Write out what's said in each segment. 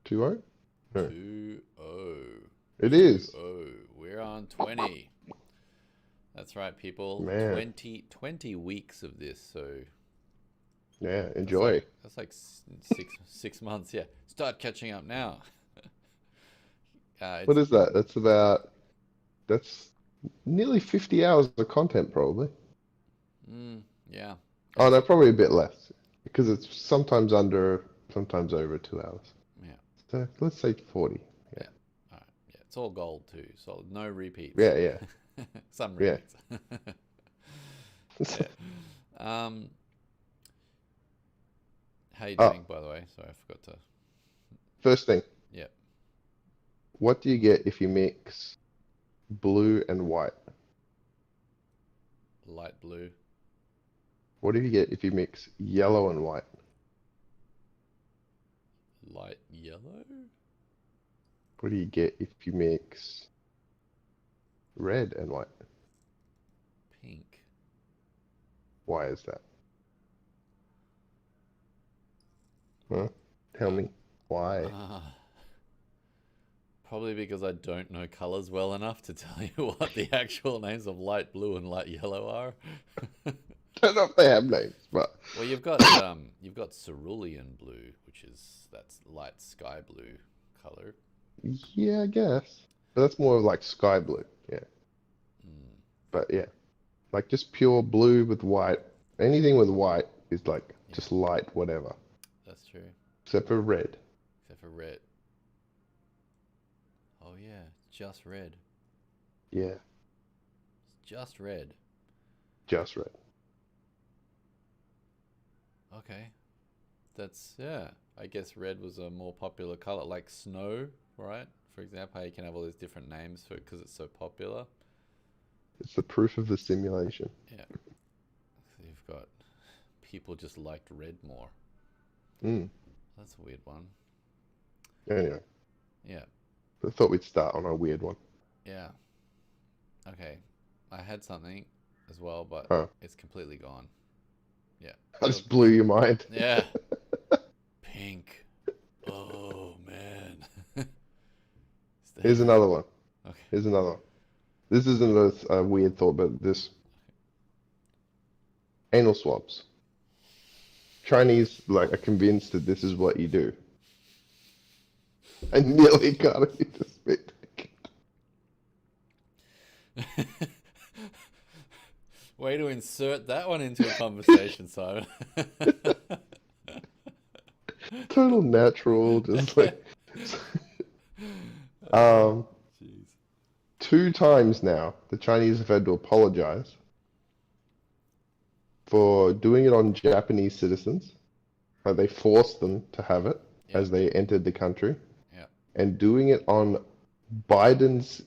2-0? No, 2-0. it is. 2-0. We're on 20. That's right, people. Man, 20 weeks of this, so yeah, that's enjoy. like six months. Yeah, start catching up now. What It's is that? That's nearly 50 hours of content, probably. yeah, Oh it's no, probably a bit less because it's sometimes under, sometimes over 2 hours. yeah, So let's say 40. yeah. All right, yeah, it's all gold too. So no repeats. Yeah, yeah, Some yeah, repeats. yeah. Yeah. Um, how you Oh, doing, by the way? Sorry, I forgot to. first thing, Yeah, what do you get if you mix blue and white? light blue, What do you get if you mix yellow and white? light yellow, What do you get if you mix red and white? pink. Why is that? Huh? Tell Uh, me. Why? uh, Probably because I don't know colors well enough to tell you what the actual names of light blue and light yellow are. Don't know if they have names, but Well, you've got cerulean blue, which is that's light sky blue color. yeah, I guess. But that's more of like sky blue. Yeah. Mm, But yeah, like just pure blue with white. Anything with white is like yeah, just light whatever, that's true. except for red. Except for red. Oh yeah, just red. Yeah, It's just red. just red. Okay, that's yeah. I guess red was a more popular color, like snow, right? For example, how you can have all these different names for it because it's so popular. It's the proof of the simulation. Yeah, so you've got people just liked red more. Mm. That's a weird one. Anyway, Yeah, I thought we'd start on a weird one. yeah. Okay, I had something as well, but Oh, it's completely gone. Yeah, I it'll. just blew your mind. Yeah, pink. Oh man. Stay Here's back. another one. Okay. Here's another one. This isn't a weird thought, but this anal swabs. Chinese like are convinced that this is what you do. I nearly got you to spit. Way to insert that one into a conversation, Simon. Total natural, just like Oh, um jeez. 2 times now the Chinese have had to apologize for doing it on Japanese citizens. Like they forced them to have it Yeah, as they entered the country, yeah, and doing it on Biden's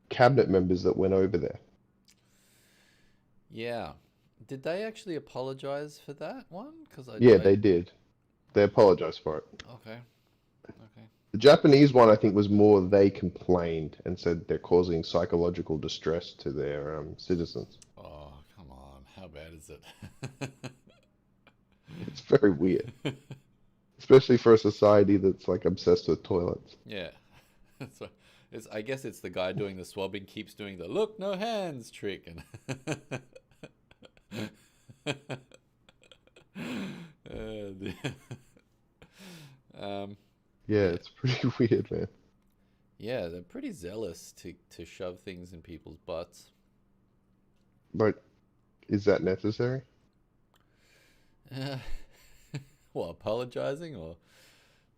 cabinet members that went over there. yeah. Did they actually apologize for that one? Because Yeah, they did. They apologized for it. okay, okay. The Japanese one, I think, was more they complained and said they're causing psychological distress to their citizens. Oh, come on. How bad is it? It's very weird, especially for a society that's like obsessed with toilets. Yeah. So I guess it's the guy doing the swabbing keeps doing the look, no hands trick. And the- um, Yeah, yeah. it's pretty weird, man. Yeah, they're pretty zealous to shove things in people's butts. Like, is that necessary? Uh, what, apologizing or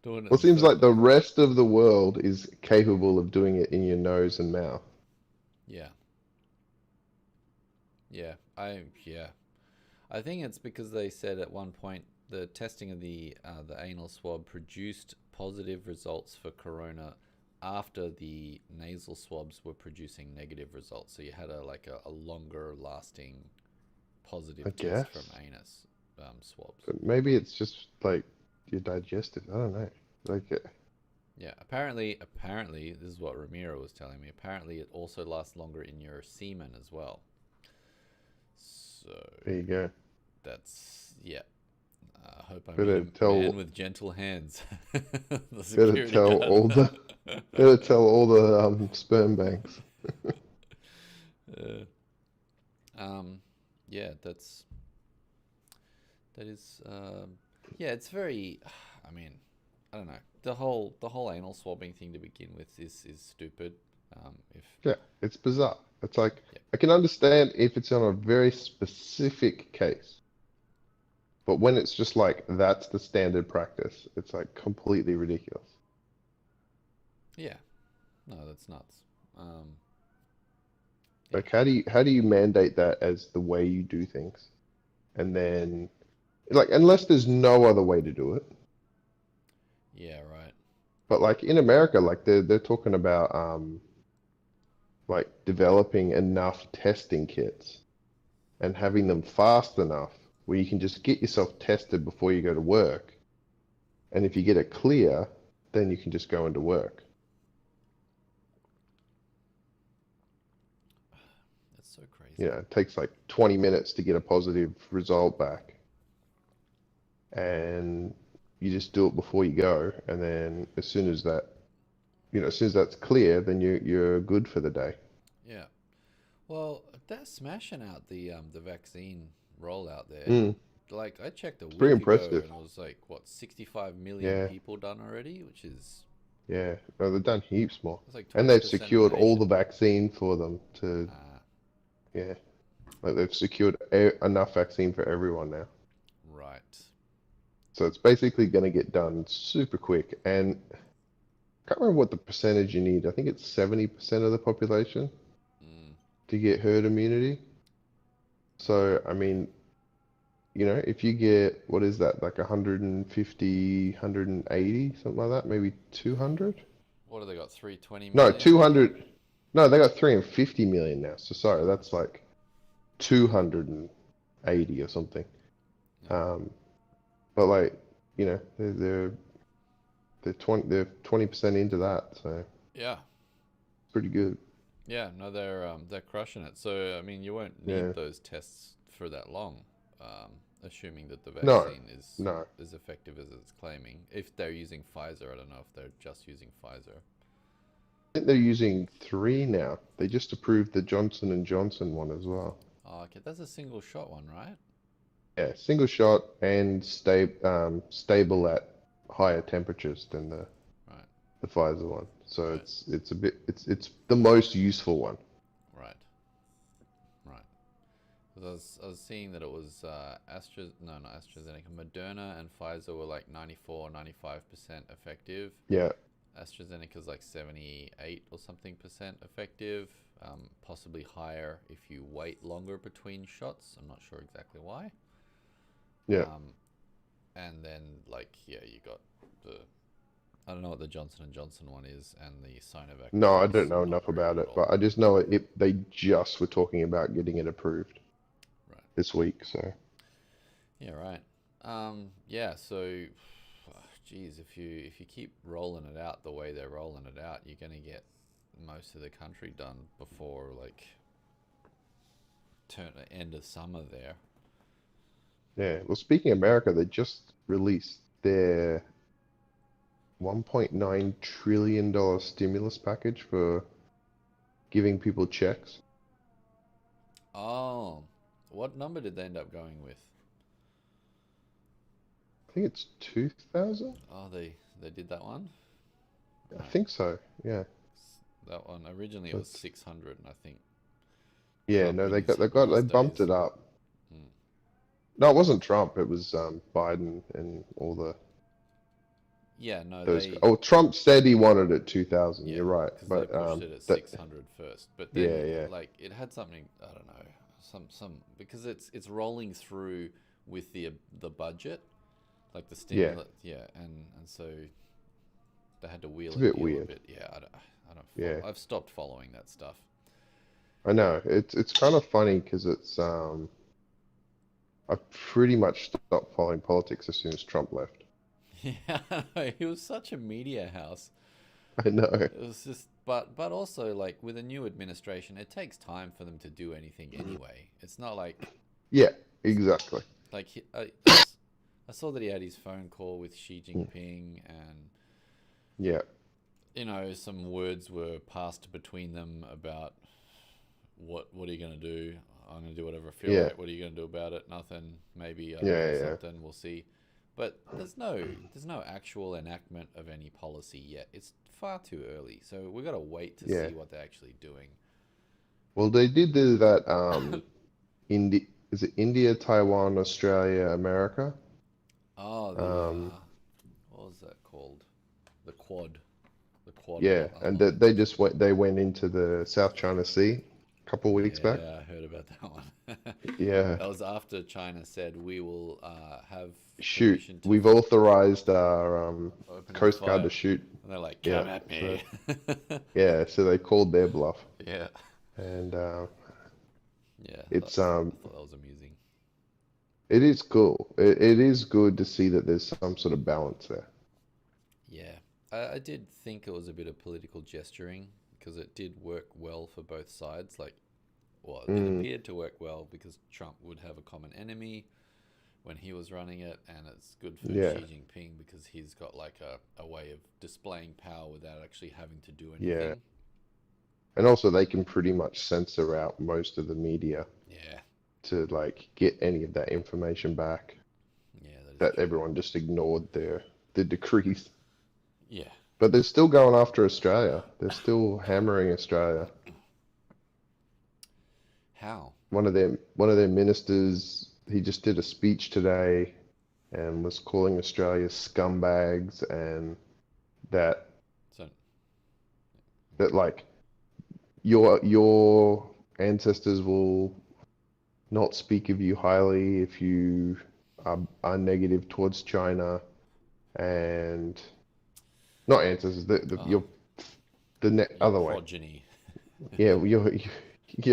doing it Well, in it seems front? like the rest of the world is capable of doing it in your nose and mouth. Yeah, yeah, yeah. I think it's because they said at one point the testing of the anal swab produced positive results for corona after the nasal swabs were producing negative results. So you had a longer lasting I positive test from guess. anus swabs. But maybe it's just like your digestive. I don't know. Like, Yeah, apparently, this is what Ramiro was telling me. Apparently, it also lasts longer in your semen as well. So there you go. that's yeah. I hope I meet Better a man tell with gentle hands. The better security tell all guard. the better tell all the sperm banks. Uh, um, yeah, that is yeah, it's very. I mean, I don't know. The whole anal swabbing thing to begin with is stupid. If Yeah, it's bizarre. It's like yeah, I can understand if it's on a very specific case, but when it's just like that's the standard practice, it's like completely ridiculous. yeah, no, that's nuts. Um, yeah, Like how do you mandate that as the way you do things? And then like unless there's no other way to do it. yeah, right. But like in America, like they're talking about like developing enough testing kits and having them fast enough where you can just get yourself tested before you go to work. And if you get it clear, then you can just go into work. That's so You crazy. know, it takes like 20 minutes to get a positive result back. And you just do it before you go. And then as soon as that, as soon as that's clear, then you're good for the day. Yeah. Well, they're smashing out the vaccine rollout there. Mm, Like I checked a it's pretty week ago impressive. and it was like what 65 million Yeah, people done already, which is yeah. No, they've done heaps more. that's like And they've 20% of the secured all nation. the vaccine for them to, Ah, yeah, like they've secured enough vaccine for everyone now. right. So it's basically going to get done super quick. And I can't remember what the percentage you need. I think it's 70% of the population Mm, to get herd immunity. So, I mean, if you get, what is that, like 150, 180, something like that, maybe 200? what have they got? 320 No, million? 200. No, they got 350 million now. So sorry, that's like 280 or something. Yeah. Um, but like, they're 20% into that, so Yeah. it's pretty good. Yeah, no, they're crushing it. So I mean, you won't need Yeah. those tests for that long, assuming that the No, vaccine is no. as effective as it's claiming. If they're using Pfizer, I don't know if they're just using Pfizer. I think they're using three now. They just approved the Johnson and Johnson one as well. Oh, okay, that's a single shot one, right? Yeah, single shot and stable at higher temperatures than the Right, the Pfizer one. So right, it's the most useful one. right, right. 'Cause I was seeing that it was no, not AstraZeneca, Moderna and Pfizer were like 94, 95% effective. Yeah, AstraZeneca's like 78 or something percent effective, possibly higher if you wait longer between shots. I'm not sure exactly why. yeah. Um, and then like yeah, you got the I don't know what the Johnson and Johnson one is, and the Sinovac No, I don't is know not enough very good about at it, all. but I just know they just were talking about getting it approved Right. this week. So Yeah. Right. Yeah. So, geez, if you keep rolling it out the way they're rolling it out, you're gonna get most of the country done before like turn end of summer there. yeah. Well, speaking of America, they just released their $1.9 trillion stimulus package for giving people checks. Oh, what number did they end up going with? I think it's 2,000. Oh, they did that one. I Right. think so. Yeah. That one originally it was That's 600, and I think yeah. Trump No, in they his got they last bumped days. it up. Mm. No, it wasn't Trump. It was Biden and all Yeah, no, those. they Oh, Trump said he wanted it 2,000. yeah, You're right, because they but pushed it at that 600 first, but yeah, then yeah, like it had something I don't know some because it's rolling through with the budget like the yeah. stimulus and so they had to It's wheel a and bit deal a weird. bit. Yeah, I don't follow. Yeah, I've stopped following that stuff. I know. It's kind of funny because it's I pretty much stopped following politics as soon as Trump left. Yeah, he was such a media house. I know. It was just, but also like with a new administration, it takes time for them to do anything anyway. It's not like Yeah, exactly. like I saw that he had his phone call with Xi Mm. Jinping, and Yeah, some words were passed between them about what are you going to do? I'm going to do whatever I feel yeah, like. What are you going to do about it? Nothing. Maybe I yeah, don't know, yeah, something. We'll see. But there's no actual enactment of any policy yet. It's far too early. So we've got to wait to yeah. see what they're actually doing. Well, they did do that. Is it India, Taiwan, Australia, America? Oh, the Um, what was that called? The Quad, the Quad yeah, and they alliance. just went into the South China Sea a couple of weeks back. Yeah, I heard about that one. Yeah, That was after China said we will have shoot. permission to We've authorized our open Coast Guard to fire, shoot. and they're like, Yeah, "Come at so me." yeah, so they called their bluff, Yeah, and yeah. it's I thought that was amusing. it is cool. It is good to see that there's some sort of balance there. Yeah, I did think it was a bit of political gesturing because it did work well for both sides. Like, well, it Mm, appeared to work well because Trump would have a common enemy when he was running it, and it's good for yeah, Xi Jinping because he's got like a way of displaying power without actually having to do yeah. anything. And also they can pretty much censor out most of the media Yeah, to like get any of that information back yeah, that is that true. everyone just ignored the decrees. Yeah. But they're still going after Australia. They're still hammering Australia. How? One of their ministers, he just did a speech today and was calling Australia scumbags and that So, that like your ancestors will not speak of you highly if you are negative towards China and not ancestors, oh, your other way. progeny. Yeah,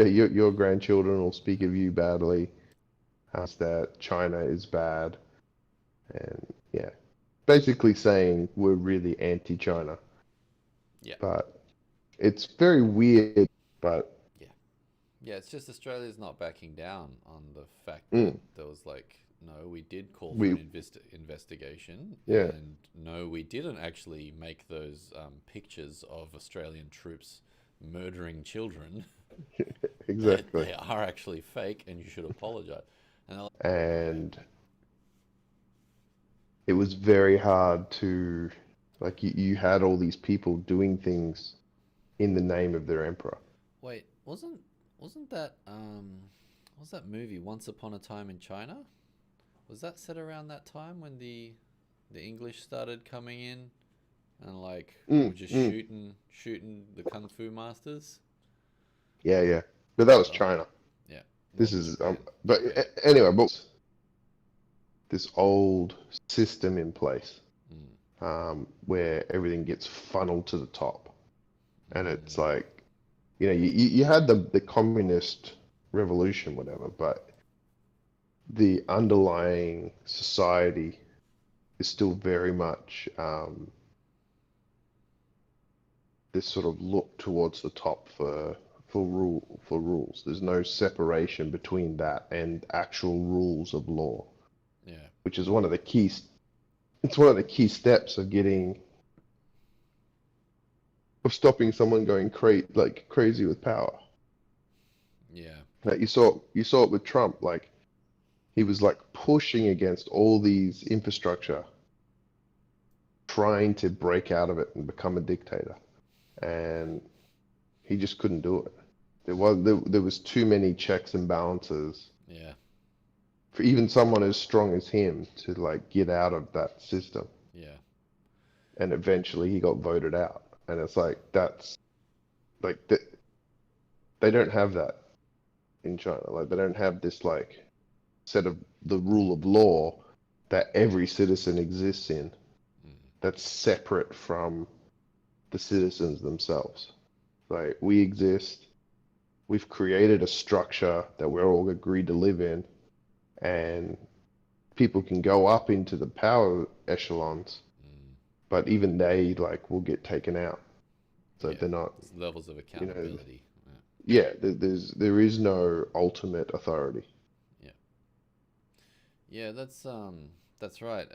your grandchildren will speak of you badly. How's that China is bad, and yeah, basically saying we're really anti-China. Yeah, But it's very weird. But yeah. Yeah, it's just Australia's not backing down on the fact that mm, there was like, no, we did call for we an investigation, yeah, and no, we didn't actually make those pictures of Australian troops murdering children. exactly. They are actually fake, and you should apologize. And they're like, And it was very hard to like you had all these people doing things in the name of their emperor. wait, wasn't that what was that movie Once Upon a Time in China? Was that set around that time when the English started coming in and like were Mm, just mm. shooting the kung fu masters? Yeah, yeah. But that was Oh, China. yeah. This Wasn't is Japan. but Okay. anyway, but this old system in place Mm, where everything gets funneled to the top, and it's mm, like you had the communist revolution, whatever, but the underlying society is still very much this sort of look towards the top for rules. There's no separation between that and actual rules of law, yeah. which is one of the key. It's one of the key steps of getting of stopping someone going crazy with power. Yeah. Like you saw it with Trump. Like he was like pushing against all these infrastructure, trying to break out of it and become a dictator, and he just couldn't do it. There was too many checks and balances Yeah. for even someone as strong as him to like get out of that system. Yeah. And eventually he got voted out. And it's like that's like they don't have that in China. Like they don't have this like set of the rule of law that every citizen exists in Mm, that's separate from the citizens themselves. Like we exist, we've created a structure that we're all agreed to live in, and people can go up into the power echelons, mm, but even they like will get taken out. So yeah. they're not, It's levels of you know, accountability. Yeah. yeah, there is no ultimate authority. Yeah. Yeah, That's right.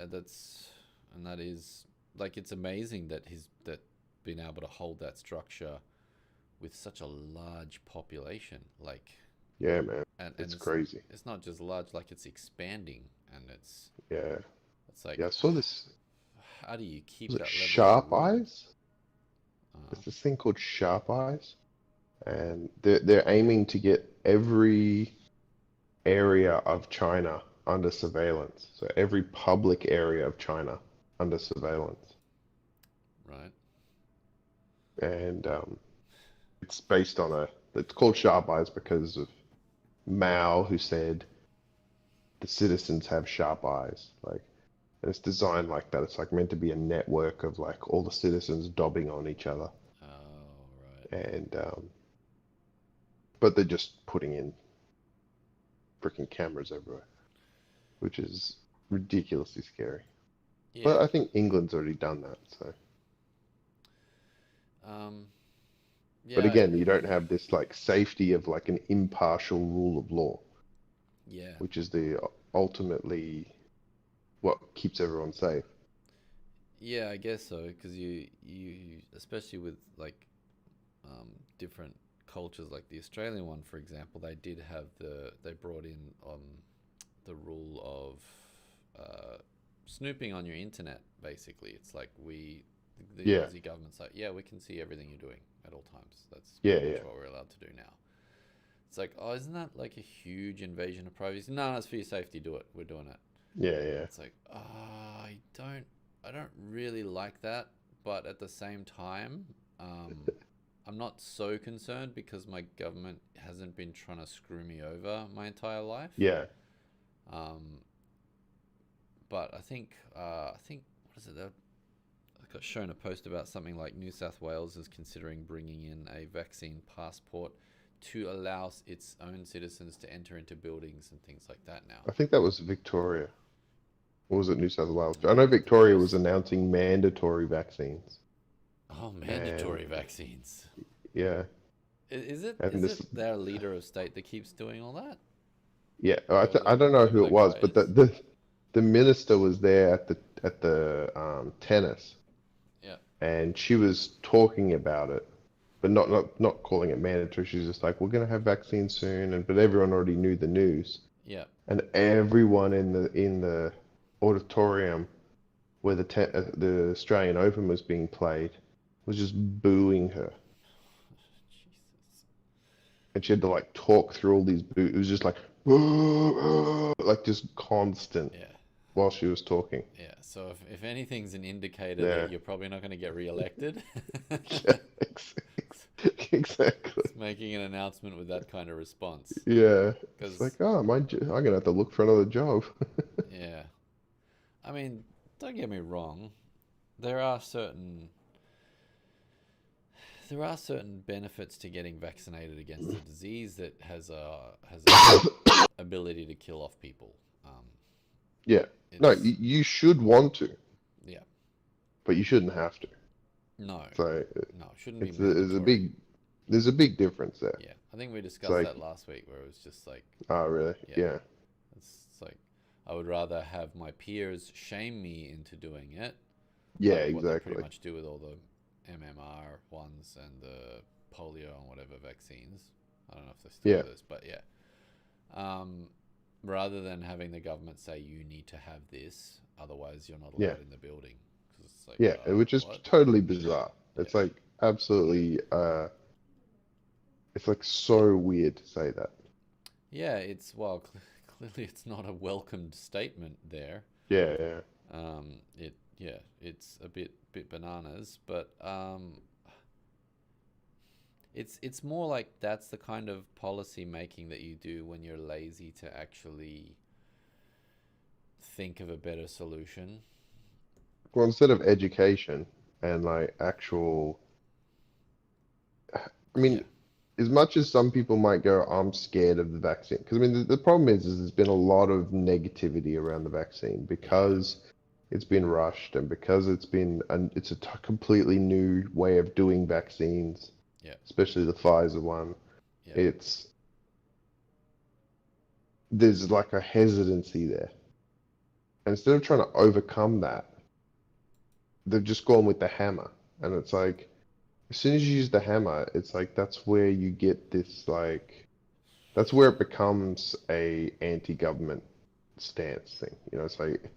And that is like it's amazing that he's that been able to hold that structure with such a large population. Like, Yeah, man. and It's crazy. it's not just large, like it's expanding, and Yeah. it's like Yeah, I saw this. how do you keep Was it that level of Sharp rule? Eyes? Uh, There's this thing called Sharp Eyes, and they're aiming to get every area of China under surveillance. So every public area of China under surveillance. right. And it's based on it's called Sharp Eyes because of Mao, who said the citizens have sharp eyes. Like, and it's designed like that. It's like meant to be a network of like all the citizens dobbing on each other. Oh, right. And but they're just putting in freaking cameras everywhere, which is ridiculously scary. Yeah. But I think England's already done that, so. Um. But Yeah. again, you don't have this like safety of like an impartial rule of law, Yeah. which is the ultimately what keeps everyone safe. Yeah. I guess so. Because you especially with like different cultures, like the Australian one, for example, they brought in the rule of snooping on your internet. Basically, it's like the Yeah, Aussie government's like, yeah, we can see everything you're doing at all times. That's yeah, pretty much yeah, what we're allowed to do now. It's like, oh, isn't that like a huge invasion of privacy? No, it's for your safety. Do it. We're doing it. yeah, yeah, It's like, I don't really like that, but at the same time, I'm not so concerned because my government hasn't been trying to screw me over my entire life. yeah. Um, but I think what is it? I got shown a post about something like New South Wales is considering bringing in a vaccine passport to allow its own citizens to enter into buildings and things like that now. I think that was Victoria. Or was it New South Wales? I know The Victoria was post. announcing mandatory vaccines. Oh, And mandatory vaccines. yeah, Is it and is this, it their leader of state that keeps doing all that, yeah, or I don't know whoever who it that was, guy but is? the minister was there at the tennis, Yeah, and she was talking about it, but not calling it mandatory. She's just like, we're gonna have vaccines soon, and but everyone already knew the news, yeah. and everyone in the auditorium where the Australian Open was being played was just booing her, Jesus. and she had to like talk through all these boo. It was just like like just constant Yeah, while she was talking. yeah. So if anything's an indicator that Yeah, you're probably not going to get re-elected, yeah, exactly. it's making an announcement with that kind of response. Yeah, it's like, Because oh, I'm gonna have to look for another job. yeah, I mean, don't get me wrong. There are certain there are certain benefits to getting vaccinated against a disease that has a ability to kill off people. Yeah, no, It's you should want to, yeah, but you shouldn't have to. no, So no, it shouldn't be there's a mandatory. there's a big difference there. Yeah, I think we It's discussed like, that last week, where it was just like, oh, really? yeah, Yeah, it's like I would rather have my peers shame me into doing it, yeah, like what they pretty exactly. much do with all the MMR ones and the polio and whatever vaccines. I don't know if they still Yeah, do this, but yeah. Um, rather than having the government say you need to have this, otherwise you're not yeah, allowed in the building. Because it's like, yeah, which is what? totally bizarre. Yeah. It's like absolutely, it's like so weird to say that. Yeah, it's, well, clearly it's not a welcomed statement there. Yeah, yeah, It's a bit bananas, but it's more like that's the kind of policy making that you do when you're lazy to actually think of a better solution. well, instead of education and like actual, I Yeah, mean, as much as some people might go, I'm scared of the vaccine. Because I mean, the problem is there's been a lot of negativity around the vaccine yeah, because it's been rushed and because it's a completely new way of doing vaccines, yeah, especially the Pfizer one. yeah, It's there's like a hesitancy there. And instead of trying to overcome that, they've just gone with the hammer. And it's like, as soon as you use the hammer, it's like that's where you get this like that's where it becomes a anti-government stance thing. It's like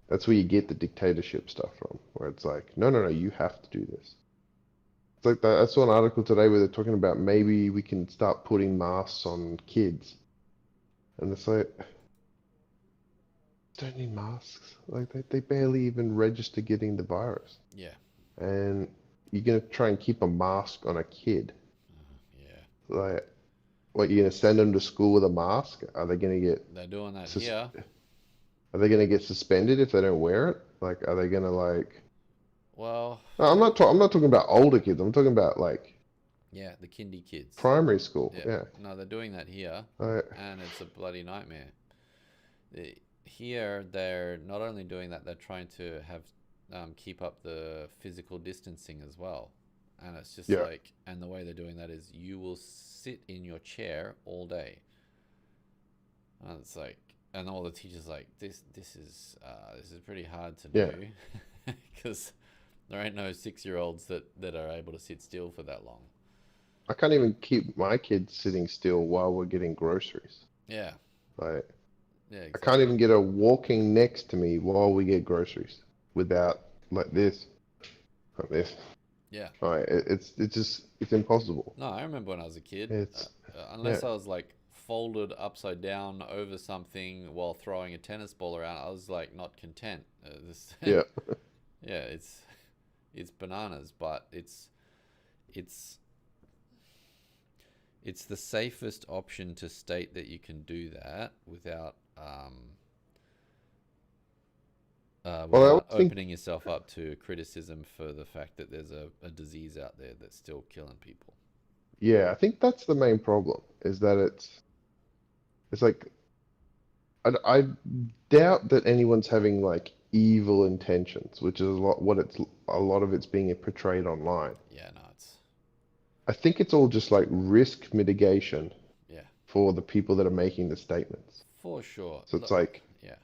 that's where you get the dictatorship stuff from, where it's like, no, no, no, you have to do this. It's like that. I saw an article today where they're talking about maybe we can start putting masks on kids, and it's like, don't need masks. Like they barely even register getting the virus, Yeah. and you're gonna try and keep a mask on a kid. Yeah. Like, what, you're gonna send them to school with a mask? Are they gonna get They're doing that sus here. are they gonna get suspended if they don't wear it? Like, are they gonna like? Well, No, I'm not talking about older kids. I'm talking about like yeah, the kindy kids. primary school. Yeah. Yeah. No, they're doing that here, I, and it's a bloody nightmare. Here, they're not only doing that, they're trying to have keep up the physical distancing as well. And it's just yeah. like, and the way they're doing that is you will sit in your chair all day. And it's like, and all the teachers like this is pretty hard to Yeah. do because there ain't no 6-year-olds that are able to sit still for that long. I can't even keep my kids sitting still while we're getting groceries. Yeah, Like, yeah, I can't exactly. even get her walking next to me while we get groceries without like this, like this. Yeah. Like, it's just it's impossible. No, I remember when I was a kid, It's yeah, unless I was like folded upside down over something while throwing a tennis ball around, I was like not content. yeah, Yeah, it's bananas, but it's it's the safest option to state that you can do that Well, I without always think opening yourself up to criticism for the fact that there's a disease out there that's still killing people. yeah, I think that's the main problem is that it's like I doubt that anyone's having like evil intentions, which is a lot of it's being portrayed online. Yeah, no, it's I think it's all just like risk mitigation yeah, for the people that are making the statements. for sure. So Look, yeah,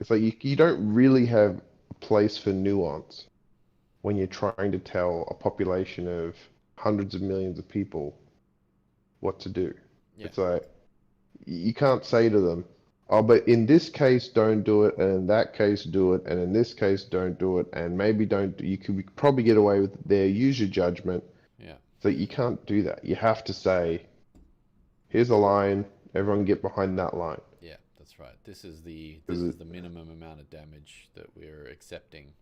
it's like you don't really have a place for nuance when you're trying to tell a population of hundreds of millions of people what to do. yeah, It's like you can't say to them, "Oh, but in this case, don't do it, and in that case, do it, and in this case, don't do it, and maybe don't." You could probably get away with there. Use your judgment. yeah, So you can't do that. You have to say, "Here's a line. Everyone get behind that line." yeah. That's right. This 'Cause is the minimum amount of damage that we're accepting.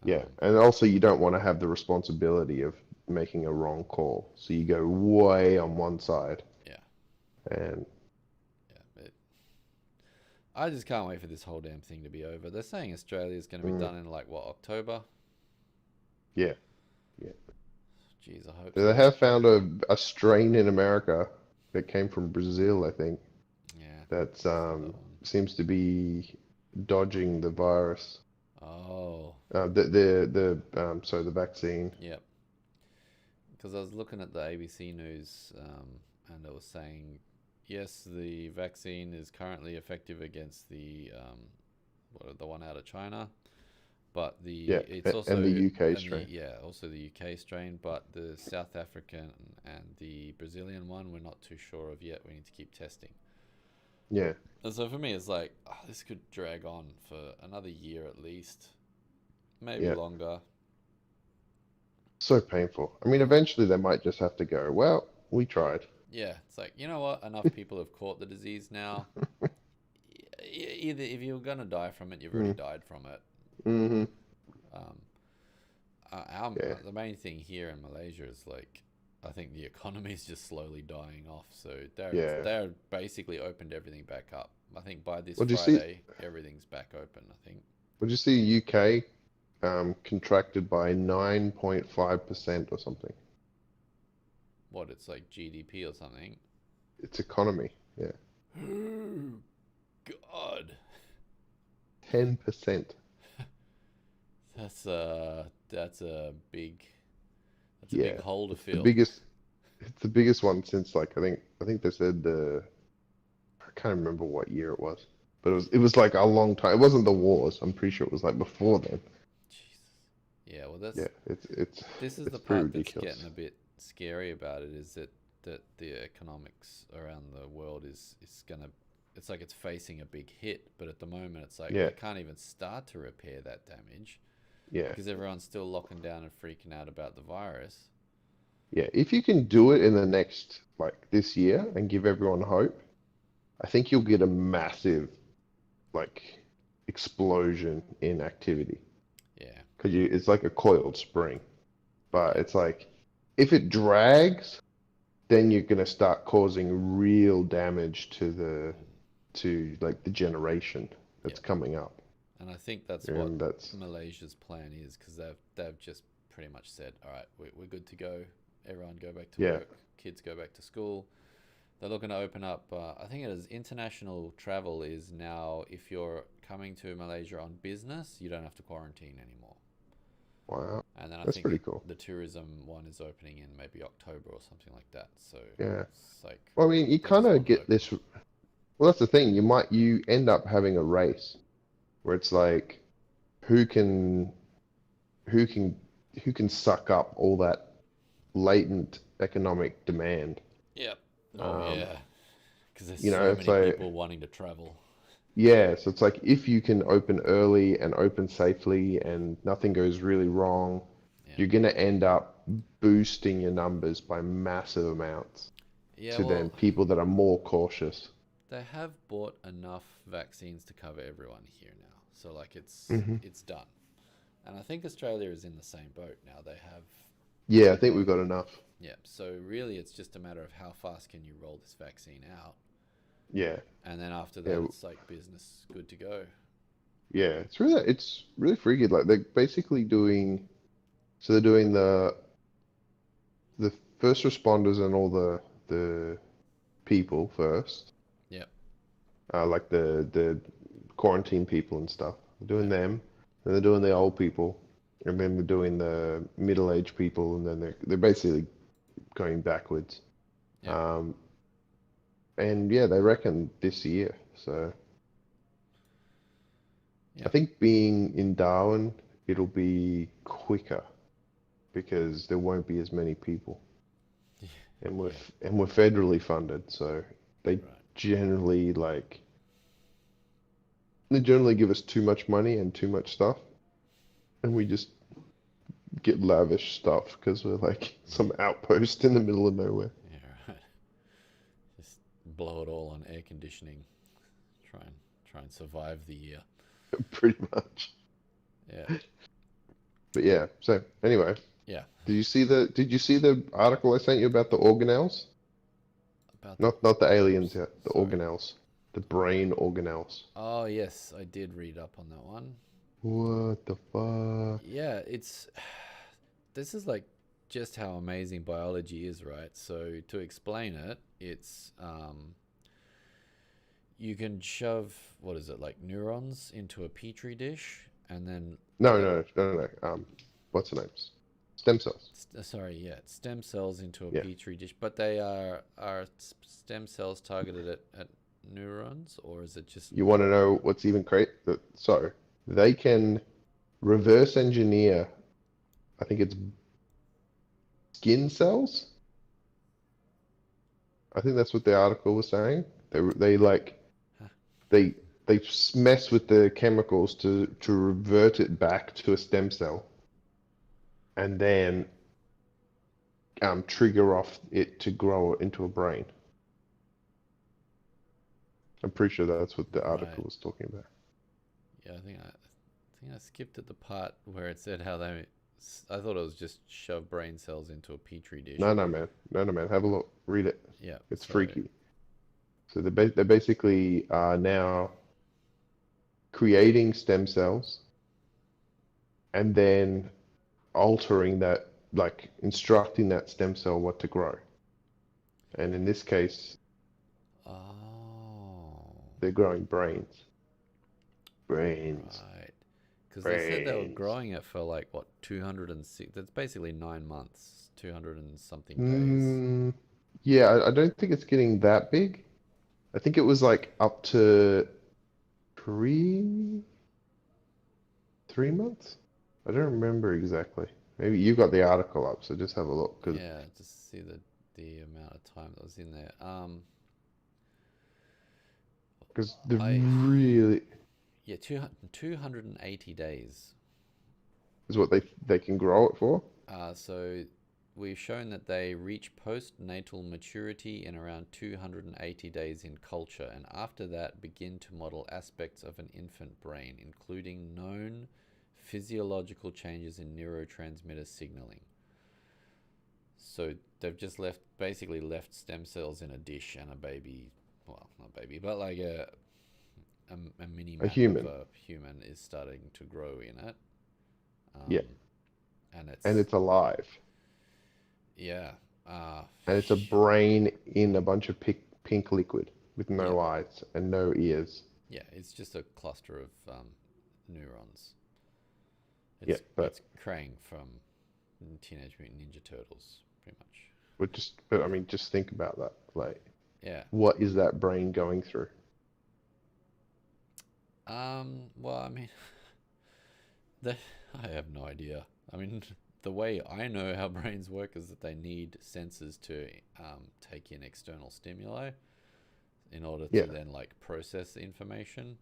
yeah, Um, and also you don't want to have the responsibility of making a wrong call. So you go way on one side, yeah, and yeah. I just can't wait for this whole damn thing to be over. They're saying Australia is going to be mm, done in like what, October? yeah, yeah. Jeez, I hope They so. have found a strain in America that came from Brazil, I think, Yeah, that saw that one. seems to be dodging the virus. Oh, So the vaccine. yep. Because I was looking at the ABC News, and it was saying, yes, the vaccine is currently effective against the one out of China, but Yeah, it's and the also UK and the strain. yeah also the UK strain, but the South African and the Brazilian one we're not too sure of yet. We need to keep testing. Yeah, And so for me, it's like this could drag on for another year at least, maybe yeah. longer. So painful. I mean, eventually they might just have to go, well, we tried. Yeah, it's like, you know what? Enough people have caught the disease now. Either if you're gonna die from it, you've already Mm, died from it. hmm Um, Yeah, the main thing here in Malaysia is like, I think the economy is just slowly dying off. So yeah. they're basically opened everything back up. I think by this Would you see? Friday, everything's back open. I think Would you see UK contracted by 9.5% or something? what it's like GDP or something. Its economy. Yeah, God, 10%. that's a big Yeah, hole to it's the fill. biggest. It's the biggest one since like I think they said I can't remember what year it was. but it was like a long time. It wasn't the wars. I'm pretty sure it was like before then. Jesus. Yeah, well, that's Yeah, it's this is it's the pretty part that's getting ridiculous. a bit scary about it is that the economics around the world is gonna it's like it's facing a big hit, but at the moment it's like Yeah, they can't even start to repair that damage yeah, because everyone's still locking down and freaking out about the virus. yeah. If you can do it in the next like this year and give everyone hope, I think you'll get a massive like explosion in activity Yeah, because it's like a coiled spring. But yeah, it's like if it drags, then you're gonna start causing real damage to the generation yeah. that's coming up, And I think that's what and that's Malaysia's plan is because they've just pretty much said, all right, we're good to go. Everyone go back to yeah, work. Kids go back to school. They're looking to open up. I think it is international travel is now. If you're coming to Malaysia on business, you don't have to quarantine anymore. wow, And then I that's think pretty cool. the tourism one is opening in maybe October or something like that. So Yeah, it's like well, I mean, you they kind just of want it get open. this. Well, that's the thing. You end up having a race where it's like who can who can who can suck up all that latent economic demand. Yep. Oh Um, yeah, because there's so it's many like people wanting to travel. yeah, so it's like if you can open early and open safely and nothing goes really wrong, Yeah. you're gonna end up boosting your numbers by massive amounts Yeah. to then Well, people that are more cautious. they have bought enough vaccines to cover everyone here now. So like Hmm. it's done. And I think Australia is in the same boat now. They have Yeah, I think we've their got enough. yeah. So really, it's just a matter of how fast can you roll this vaccine out, Yeah, and then after that, yeah, it's like business good to go. yeah. It's really freaky. Like they're basically doing so they're doing the first responders and all the people first, Yep. like the quarantine people and stuff. They're doing Yep. them, then they're doing the old people, and then they're doing the middle-aged people, and then they're basically going backwards. Yep. Um, and yeah, they reckon this year. So I Yep. think being in Darwin, it'll be quicker because there won't be as many people, and Yeah. we're federally funded, so they Right. generally they generally give us too much money and too much stuff, and we just get lavish stuff because we're like some outpost in the middle of nowhere. Yeah. Right. Just blow it all on air conditioning. Try and survive the year. Pretty much. Yeah. But yeah, so anyway, Yeah. did you see the article I sent you about the organelles? About the Not the aliens oops. yet, the Sorry. organelles. The brain organelles. Oh yes, I did read up on that one. What the fuck? Yeah, it's this is like just how amazing biology is, right? So to explain it, it's you can shove what is it like neurons into a petri dish, and then No, the no, no, no, no. What's the names? Stem cells. sorry, yeah, stem cells into a Yeah. petri dish, but they are stem cells targeted at neurons, or is it just You want to know what's even crazy? So they can reverse engineer, I think it's skin cells. I think that's what the article was saying. They like huh, they they mess with the chemicals to revert it back to a stem cell and then trigger off it to grow into a brain. I'm pretty sure that's what the article right? was talking about. Yeah, I think I skipped at the part where it said how they. I thought it was just shove brain cells into a petri dish. No, no, man. No, no, man. Have a look. Read it. Yeah, It's so freaky. So they basically are now creating stem cells and then altering that, like instructing that stem cell what to grow. And in this case, oh, they're growing brains. Brains. right. Because they said they were Brains. growing it for like what 206. That's basically 9 months, 200 and something days. Mm, yeah, I don't think it's getting that big. I think it was like up to three 3 months? I don't remember exactly. Maybe you got the article up, so just have a look. Because Yeah, just see the amount of time that was in there. the I really yeah, 280 days. is what they can grow it for. So we've shown that they reach postnatal maturity in around 280 days in culture, and after that begin to model aspects of an infant brain, including known physiological changes in neurotransmitter signaling. So they've just basically left stem cells in a dish, and a baby, well, not baby, but like a mini A map of human, a human is starting to grow in it. yeah, Um, and and it's, it's alive, yeah, uh, and it's a brain in a bunch of pink liquid with yeah, no eyes and no ears. yeah, it's just a cluster of neurons. Yeah, It's Krang from Teenage Mutant Ninja Turtles, pretty much. but I mean, just think about that. Like, Yeah. what is that brain going through? Well, I mean, the, I have no idea. I mean, the way I know how brains work is that they need sensors to take in external stimuli in order to Yeah, then like process the information.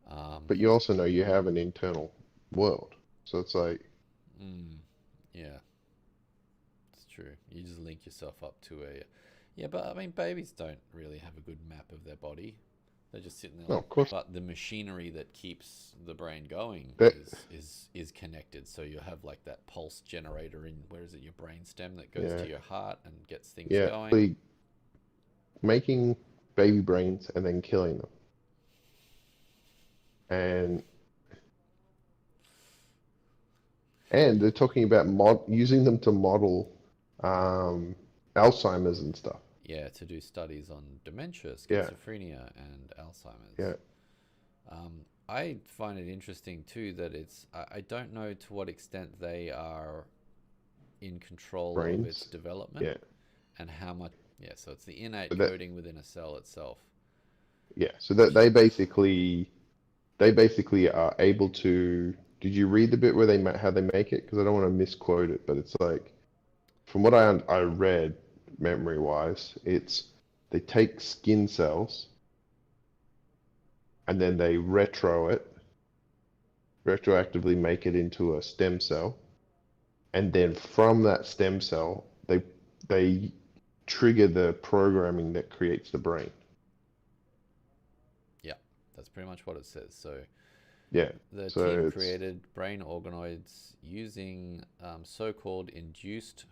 Um, but you also know you have an internal world, so it's like, mm, yeah, it's true. You just link yourself up to a. Yeah, but I mean, babies don't really have a good map of their body. They're just sitting there no, like, of course, but the machinery that keeps the brain going that is connected. So you have like that pulse generator in, where is it, your brain stem that goes yeah, to your heart and gets things yeah, going. like making baby brains and then killing them, and they're talking about using them to model um, Alzheimer's and stuff. Yeah, to do studies on dementia, Yeah, schizophrenia, and Alzheimer's. yeah, I find it interesting too that I don't know to what extent they are in control of its brains. development Yeah, and how much. Yeah, so it's the innate so that coding within a cell itself. yeah, so that they basically are able to. Did you read the bit where how they make it? Because I don't want to misquote it, but it's like from what I read memory wise, it's they take skin cells and then they retroactively make it into a stem cell, and then from that stem cell they trigger the programming that creates the brain. Yeah, that's pretty much what it says. So Yeah. the team So it's created brain organoids using so-called induced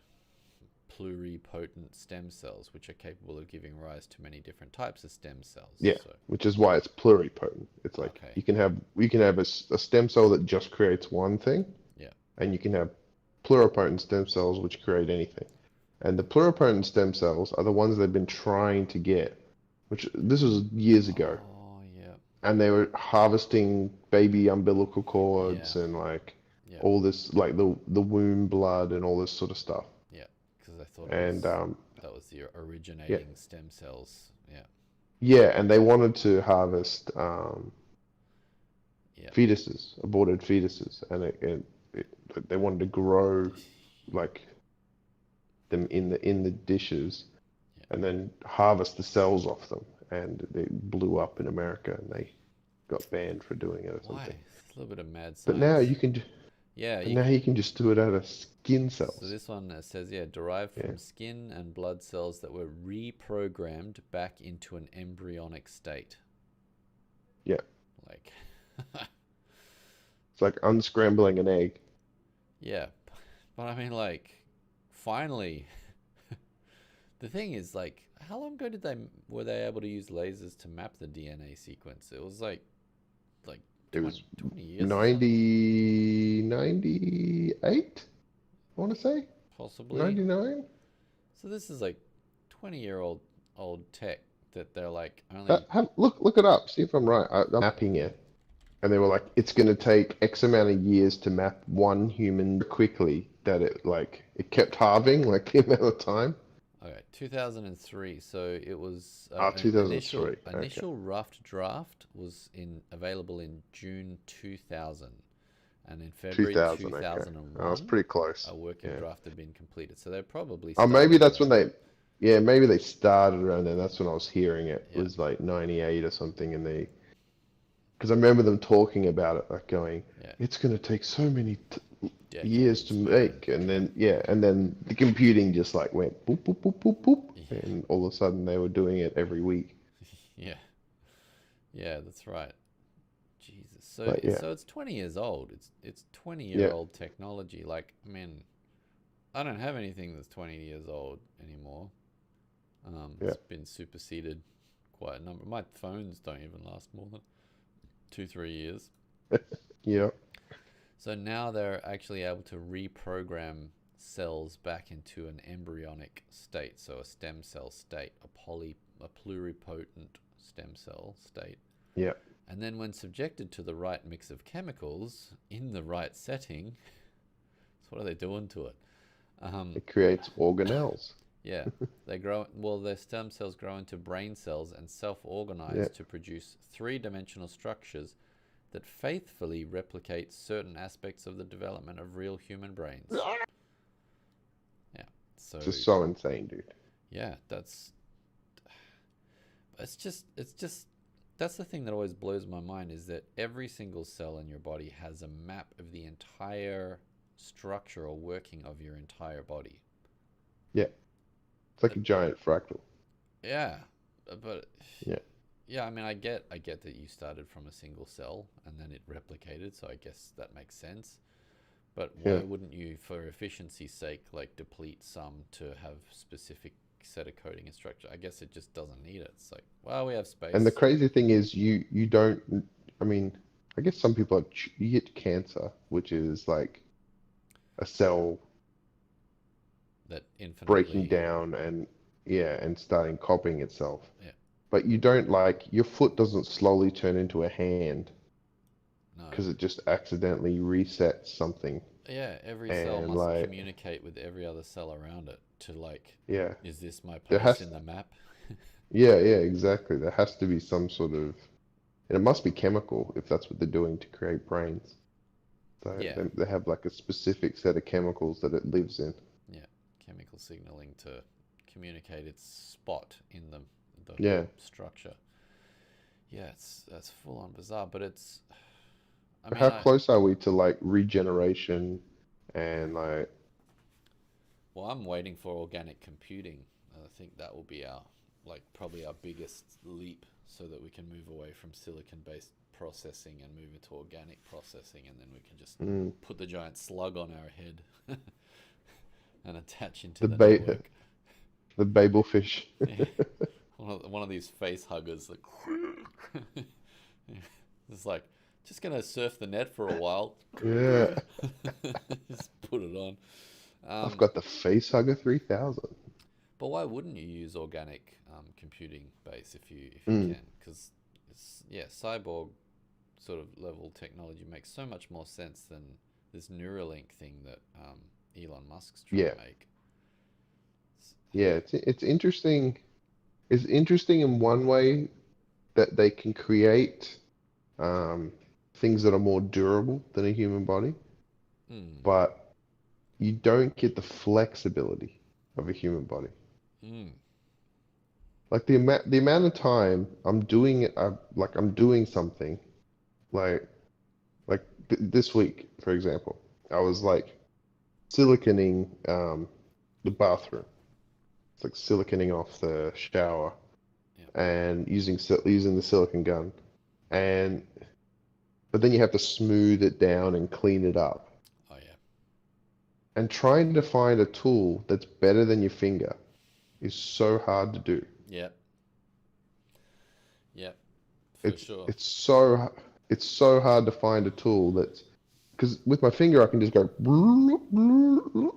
pluripotent stem cells, which are capable of giving rise to many different types of stem cells. yeah, So, which is why it's pluripotent. It's like okay, you can have a stem cell that just creates one thing, yeah, and you can have pluripotent stem cells which create anything. And the pluripotent stem cells are the ones they've been trying to get, which this was years ago, oh yeah, and they were harvesting baby umbilical yeah, cords and like yeah, all this, like the womb blood and all this sort of stuff. yeah, because I thought it And was that was the yeah, originating stem cells. Yeah, yeah, and they wanted to harvest yeah, fetuses, aborted fetuses, and they wanted to grow like them in the dishes yeah. and then harvest the cells off them. And they blew up in America, and they got banned for doing it or Why? something. It's a little bit of mad But now science. you can, Yeah, but you now can. you can just do it out of skin So cells. this one says, yeah, derived Yeah, from skin and blood cells that were reprogrammed back into an embryonic state. yeah. Like, It's like unscrambling an egg. yeah, but I mean, like, finally, the thing is, like, how long ago were they able to use lasers to map the DNA sequence? It was like It was 20 years or something, 98, I want to say. possibly. 99. So this is like 20-year-old tech that they're like only. Look it up. See if I'm right. I'm mapping it, and they were like, it's going to take X amount of years to map one human quickly. That it kept halving like the amount of time. Okay, 2003. So it was Ah, an 2003. Okay. initial rough draft was in available in June 2000, and in February 2000. Okay. Oh, it's 2001, pretty close. a working Yeah. draft had been completed. So they probably Oh, maybe started that's when around. yeah, maybe they started around then. That's when I was hearing it. It Yeah, was like 98 or something, and because I remember them talking about it, like going, yeah, it's going to take so many t years to decades, man. make, and Yeah, then yeah, and then the computing just like went boop boop boop boop boop, yeah, and all of a sudden they were doing it every week. yeah, yeah. That's right. Jesus. But yeah, So it's 20 years old. It's 20-year yeah, old technology. Like, I mean, I don't have anything that's 20 years old anymore. yeah, It's been superseded quite a number. My phones don't even last more than 2, 3 years. yeah, So now they're actually able to reprogram cells back into an embryonic state, so a stem cell state, a pluripotent stem cell state. yeah. And then when subjected to the right mix of chemicals in the right setting, so what are they doing to it? Um, It creates organelles. yeah, they grow. Well, their stem cells grow into brain cells and self-organize Yeah, to produce three-dimensional structures that faithfully replicate certain aspects of the development of real human brains. Yeah. So just so insane, dude. yeah, it's just that's the thing that always blows my mind is that every single cell in your body has a map of the entire structure or working of your entire body. Yeah, it's like a giant fractal. Yeah, but Yeah, yeah, I mean, I get that you started from a single cell and then it replicated, so I guess that makes sense. But why yeah. wouldn't you, for efficiency's sake, like deplete some to have specific set of coding and structure? I guess it just doesn't need it. It's like, well, we have And the space crazy thing is, you don't. I mean, I guess some people have, you get cancer, which is like a cell that breaking infinitely, down and yeah, and starting copying itself. yeah, But you don't like your foot doesn't slowly turn into a hand no, because it just accidentally resets something. yeah, every cell And must like, communicate with every other cell around it to like, yeah, is this my there place has, in the map? yeah, yeah, exactly. There has to be some sort of, and it must be chemical if that's what they're doing to create brains. So Yeah, they have like a specific set of chemicals that it lives in. yeah, chemical signaling to communicate its spot in the Yeah. structure. Yeah, that's full on bizarre, but it's. I But mean, how close are we to like regeneration and like, well, I'm waiting for organic computing. I think that will be our, like, probably our biggest leap, so that we can move away from silicon-based processing and move into organic processing, and then we can just mm, put the giant slug on our head and attach into the the ba network. the Babel fish? Yeah. One of these face huggers, like, it's like, just gonna surf the net for a while. Yeah. Just put it on. I've Um, got the Facehugger 3000. but why wouldn't you use organic computing base if you Mm, can? Because it's yeah, cyborg sort of level technology makes so much more sense than this Neuralink thing that Elon Musk's trying yeah. to make. Yeah, it's interesting. It's interesting in one way that they can create um, things that are more durable than a human body, Mm, but you don't get the flexibility of a human body. mm, Like the amount of time I'm doing it, I'm doing something like this week, for example, I was like siliconing the bathroom. It's like siliconing off the shower yeah. and using the silicon gun, and but then you have to smooth it down and clean it up. Oh yeah. And trying to find a tool that's better than your finger is so hard to do. Yep. Yep. For It's sure. it's so it's so hard to find a tool that's because with my finger I can just go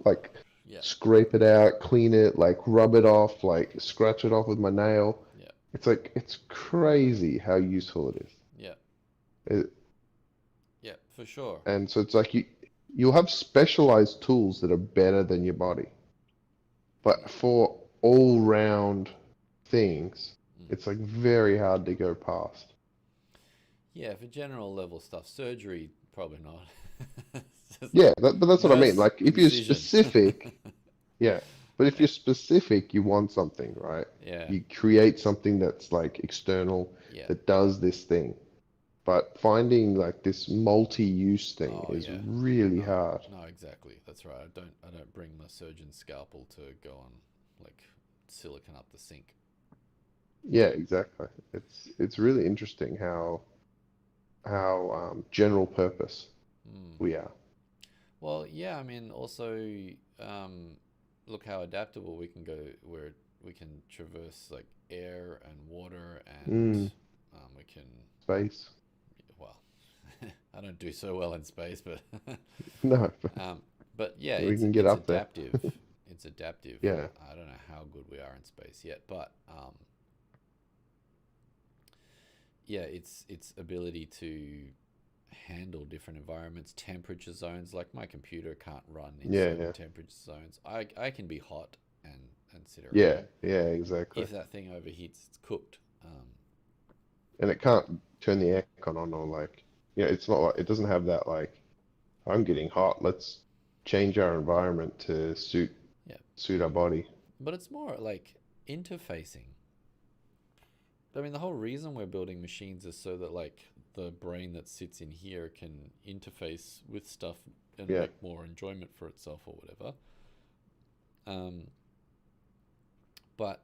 like Yeah. scrape it out, clean it, like rub it off, like scratch it off with my nail. Yeah. It's like it's crazy how useful it is. Yeah. It, Yeah. For sure. and so it's like you'll have specialized tools that are better than your body. But Yeah. all round things, Mm. it's like very hard to go past. Yeah, for general level stuff, surgery probably not. It's just Yeah, but that's what I mean. nurse Like if you're incision. specific, yeah, but if Yeah, you're specific, you want something, right? yeah, You create something that's like external yeah. that does this thing. But finding like this multi-use thing Oh is yeah. really No, hard. no, exactly. That's right. I don't bring my surgeon's scalpel to go on like silicon up the sink. Yeah, exactly. It's really interesting how general purpose Mm. we are. Well, yeah, I mean, also, um, look how adaptable we can go, where we can traverse like air and water, and Mm, we can, space. well, I don't do so well in space, but, No, um, but yeah, we it's can get it's up there. adaptive. It's adaptive. Yeah, I don't know how good we are in space yet, but yeah, its ability to handle different environments, temperature zones. Like my computer can't run in yeah, certain yeah, temperature zones. I can be hot and sit yeah, around. yeah, exactly. If that thing overheats, it's cooked. And it can't turn the aircon on or like, it's not like it doesn't have that like, I'm getting hot. Let's change our environment to Yeah, suit our body. but it's more like interfacing. I mean, the whole reason we're building machines is so that like the brain that sits in here can interface with stuff and Yeah, make more enjoyment for itself or whatever. Um, but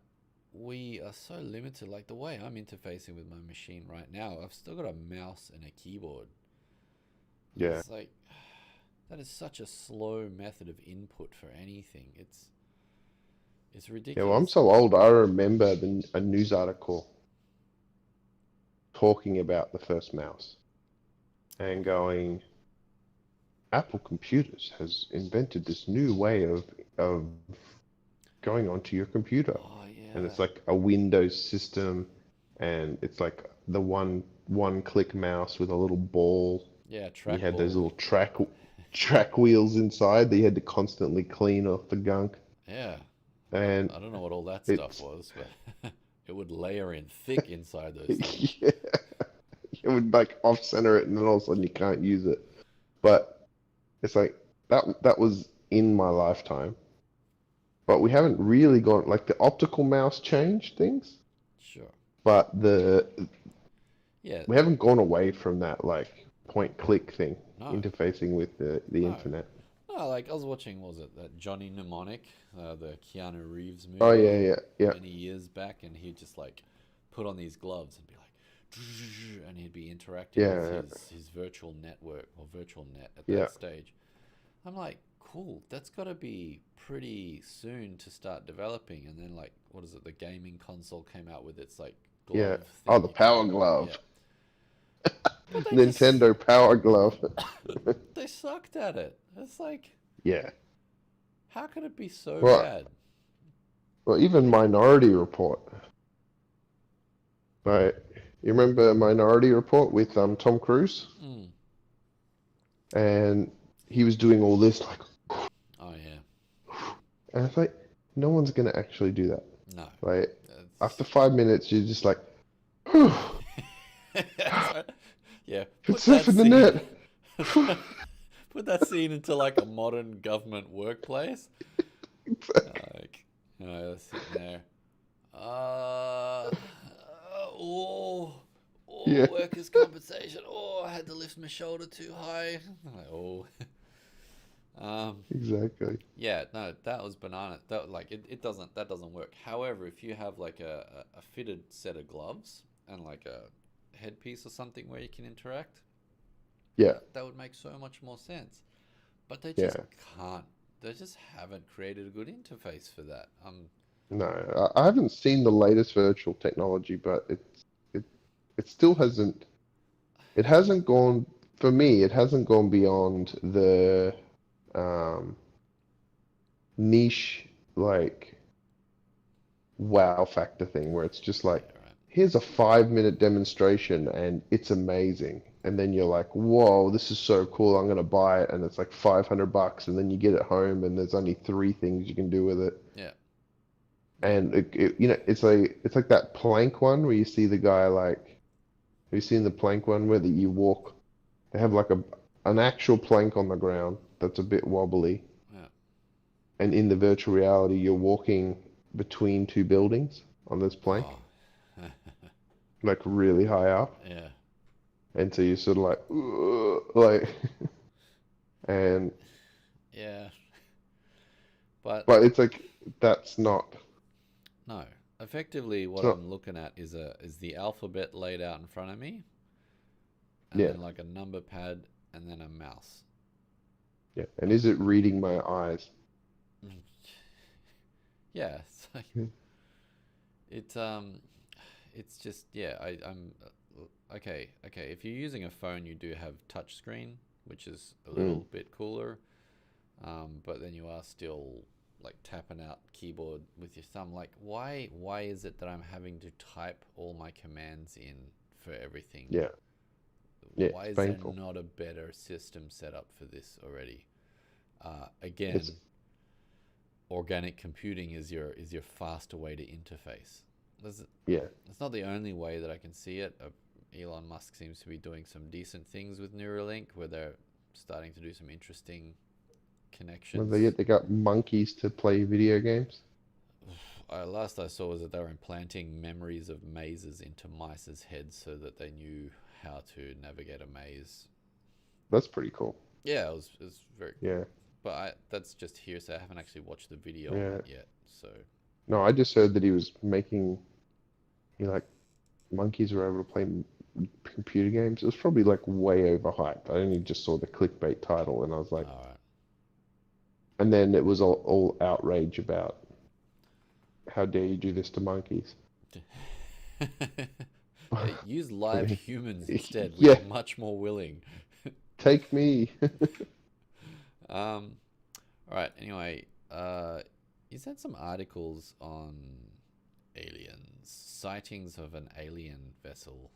we are so limited. Like the way I'm interfacing with my machine right now, I've still got a mouse and a keyboard. yeah. It's like that is such a slow method of input for anything. It's Yeah, well, I'm ridiculous. so old. I remember a news article talking about the first mouse and going, Apple Computers has invented this new way of going onto your computer. Oh And yeah, it's like a Windows system, and it's like the one click mouse with a little ball. yeah, And you had those trackball. little track wheels inside that you had to constantly clean off the gunk. Yeah, And I don't know what all that stuff it's was, but it would layer in thick inside those things. yeah, it would like off center it, and then all of a sudden you can't use it. But it's like that was in my lifetime. But we haven't really gone like the optical mouse changed things, Sure. but the Yeah. we haven't gone away from that like point click thing No. interfacing with the No. internet. No. Like I was watching, what was it that Johnny Mnemonic, the Keanu Reeves Oh yeah, movie, yeah, yeah, many years back, and he'd just like put on these gloves and be like, and he'd be interacting with yeah, his virtual network or virtual net at yeah, that stage. I'm like, cool. That's got to be pretty soon to start developing. And then like, what is it? The gaming console came out with its like yeah. glove Oh, thing the you can Power wear. Yeah. Glove, But they just Nintendo Power Glove. they sucked at it. It's like, Yeah. how could it be so Well, bad? well, even Minority Report, right? You remember Minority Report with Tom Cruise, Mm. and he was doing all this like, Oh yeah. and it's like, no one's gonna actually do that. No. Like after That's 5 minutes, you're just like, whew, That's- yeah. it's safe in the net. Phew. Put that scene into like a modern government workplace. Like, they're sitting there. Uh, oh, Yeah, workers' compensation. Oh, I had to lift my shoulder too high. I'm like, oh. exactly. Yeah, no, that was banana. That doesn't work. However, if you have like a fitted set of gloves and like a headpiece or something where you can interact, Yeah, that would make so much more sense. But they just yeah. can't. They just haven't created a good interface for that. No, I haven't seen the latest virtual technology, but it it still hasn't. It hasn't gone for me. It hasn't gone beyond the um, niche like wow factor thing, where it's just Yeah, like, right. here's a 5 minute demonstration and it's amazing, and then you're like, whoa, this is so cool. I'm gonna buy it, and it's like $500, and then you get it home, and there's only three things you can do with it. Yeah. and it's like that plank one where you see the guy like. Have you seen the plank one where that you walk? They have like an actual plank on the ground that's a bit wobbly, Yeah. and in the virtual reality, you're walking between two buildings on this plank, Oh. like really high up, Yeah. and so you're sort of like, like, and Yeah. But but it's like that's not, no. Effectively, it's what not, I'm looking at is the alphabet laid out in front of me, and yeah, then like a number pad, and then a mouse. yeah. And is it reading my eyes? Yeah. It's like it's it's just yeah. Okay. Okay. If you're using a phone, you do have touch screen, which is a Mm, little bit cooler. But then you are still like tapping out keyboard with your thumb. Like, why is it that I'm having to type all my commands in for everything? yeah, yeah. Why It's is there painful. not a better system set up for this already? It's Again, organic computing is your faster way to interface. That's, yeah. that's not the only way that I can see it. Elon Musk seems to be doing some decent things with Neuralink, where they're starting to do some interesting Well, connections. they got monkeys to play video games. Last I saw was that they were implanting memories of mazes into mice's heads so that they knew how to navigate a maze. That's pretty cool. Yeah, it was very cool. Yeah, But that's just hearsay. I haven't actually watched the video on yeah. it yet. So, No, I just heard that he was making, like monkeys were able to play computer games. It was probably like way overhyped. I only just saw the clickbait title and I was like, all and then it was all outrage about how dare you do this to monkeys. right. Hey, use I live mean, humans instead. We are yeah, much more willing. take me. Um, all right. Anyway, you sent some articles on aliens, sightings of an alien vessel.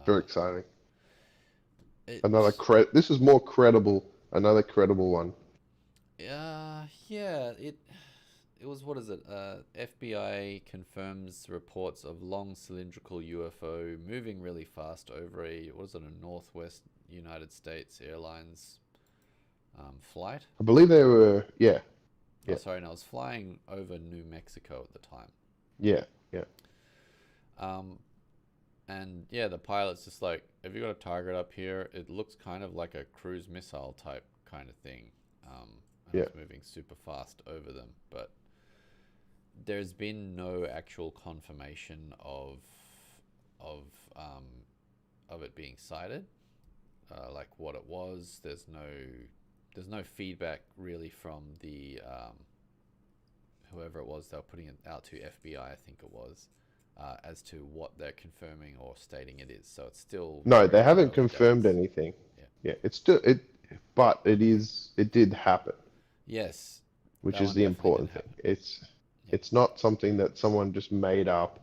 Very Uh, exciting. it, This is more credible. Another credible one. yeah, it was what is it? FBI confirms reports of long cylindrical UFO moving really fast over a what is it? A Northwest United States Airlines flight. I believe they were, yeah, Oh, yeah, sorry, no, I was flying over New Mexico at the time. yeah, yeah, Um, and yeah, the pilot's just like, have you got a target up here? It looks kind of like a cruise missile type kind of thing. And yeah. it's moving super fast over them. But there's been no actual confirmation of um, of it being sighted, like what it was. There's no feedback really from the whoever it was they were putting it out to FBI, I think it was, as to what they're confirming or stating it is. So it's still No, they very haven't early confirmed days. anything. Yeah. Yeah, it's still but it did happen, Yes, which that is one the definitely did important thing. happen. Yeah. It's not something that someone just made up.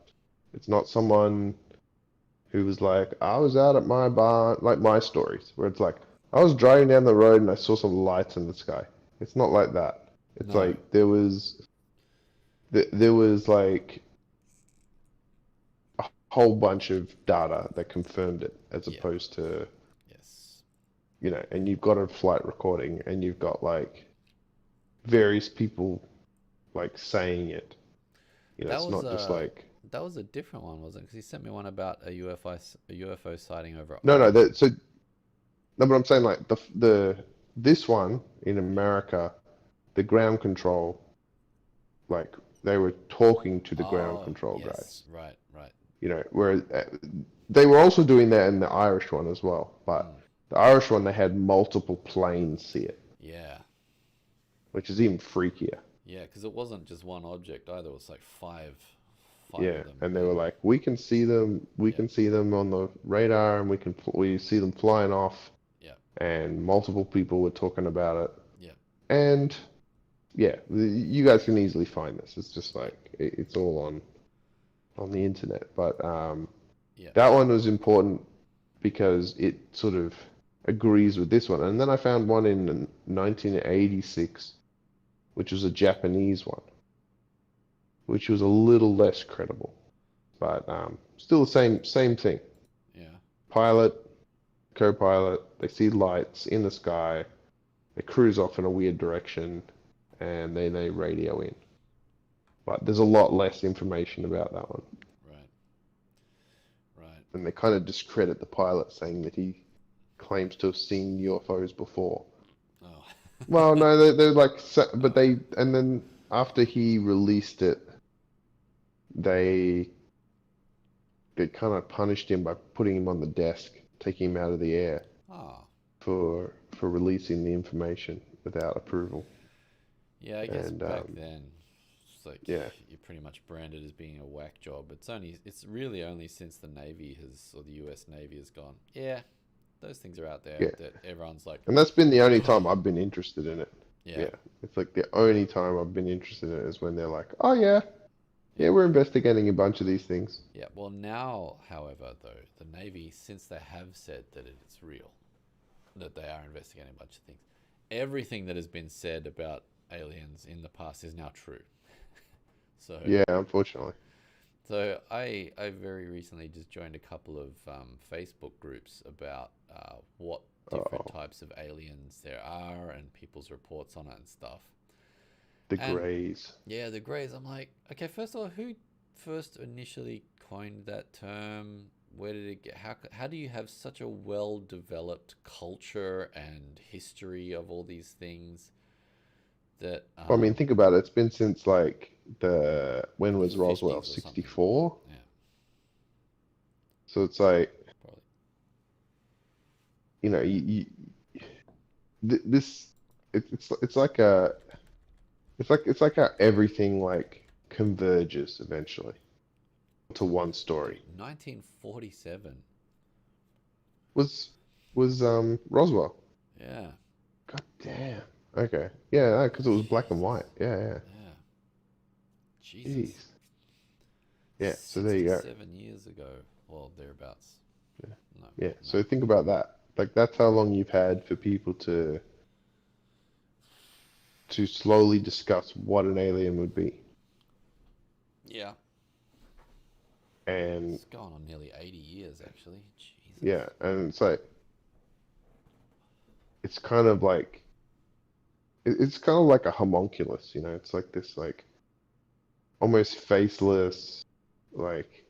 It's not someone who was like, I was out at my bar, like my stories, where it's like, I was driving down the road and I saw some lights in the sky. It's not like that. It's No. like there was like a whole bunch of data that confirmed it, as Yeah. opposed to, Yes. and you've got a flight recording and you've got like various people like saying it. That It's was not just a like that was a different one, wasn't it? Because he sent me one about a UFO sighting over no, no. Oregon. No, but I'm saying like the this one in America, the ground control, like they were talking to the ground Oh, control yes, guys. right, right. Whereas they were also doing that in the Irish one as well. But Mm, the Irish one, they had multiple planes see it, yeah, which is even freakier. yeah, because it wasn't just one object either. It was like five Yeah, of them. and they Yeah, were like, we can see them, we yeah, can see them on the radar, and we see them flying off, yeah, and multiple people were talking about it. yeah, And yeah, you guys can easily find this. It's just yeah, like it's all on the internet. But yeah. that one was important because it sort of agrees with this one. And then I found one in 1986, which was a Japanese one. which was a little less credible, but still the same thing. Yeah. Pilot, co-pilot, they see lights in the sky, they cruise off in a weird direction, and then they radio in. But there's a lot less information about that one. Right. Right. And they kind of discredit the pilot, saying that he claims to have seen UFOs before. Oh. Well, no, they're like, but Oh. and then after he released it, they they kind of punished him by putting him on the desk, taking him out of the air Oh. for releasing the information without approval. Yeah, I guess And back then, it's like yeah, you're pretty much branded as being a whack job. It's really only since the Navy has, or the US Navy has gone, yeah, those things are out there yeah, that everyone's like, and that's been the only oh, time I've been interested in it. yeah, Yeah, it's like the only time I've been interested in it is when they're like, oh yeah, yeah, yeah, we're investigating a bunch of these things. yeah. Well, now, however, though, the Navy, since they have said that it's real, that they are investigating a bunch of things, everything that has been said about aliens in the past is now true. So, Yeah, unfortunately. so I very recently just joined a couple of Facebook groups about what different Oh, types of aliens there are and people's reports on it and stuff. the And Greys. yeah, the Greys. I'm like, okay, first of all, who first initially coined that term? Where did it get? How do you have such a well developed culture and history of all these things that Well, I mean, think about it. It's been since like when the was Roswell? 50s or something? 64? Yeah, So it's like, probably. you know, this it's like a it's like how everything like converges eventually to one story. 1947. Was Roswell? Yeah, God damn. Okay. Yeah, because it was black and white. Jesus. Yeah, yeah. Yeah, Jesus. Jeez. Yeah. So there you go. 67 years ago. Well, thereabouts. Yeah. No, Yeah. no. So think about that. Like that's how long you've had for people to slowly discuss what an alien would be. Yeah. And It's gone on nearly 80 years, actually. Jesus. yeah, and it's like it's kind of like it's kind of like a homunculus, you know? It's like this like almost faceless like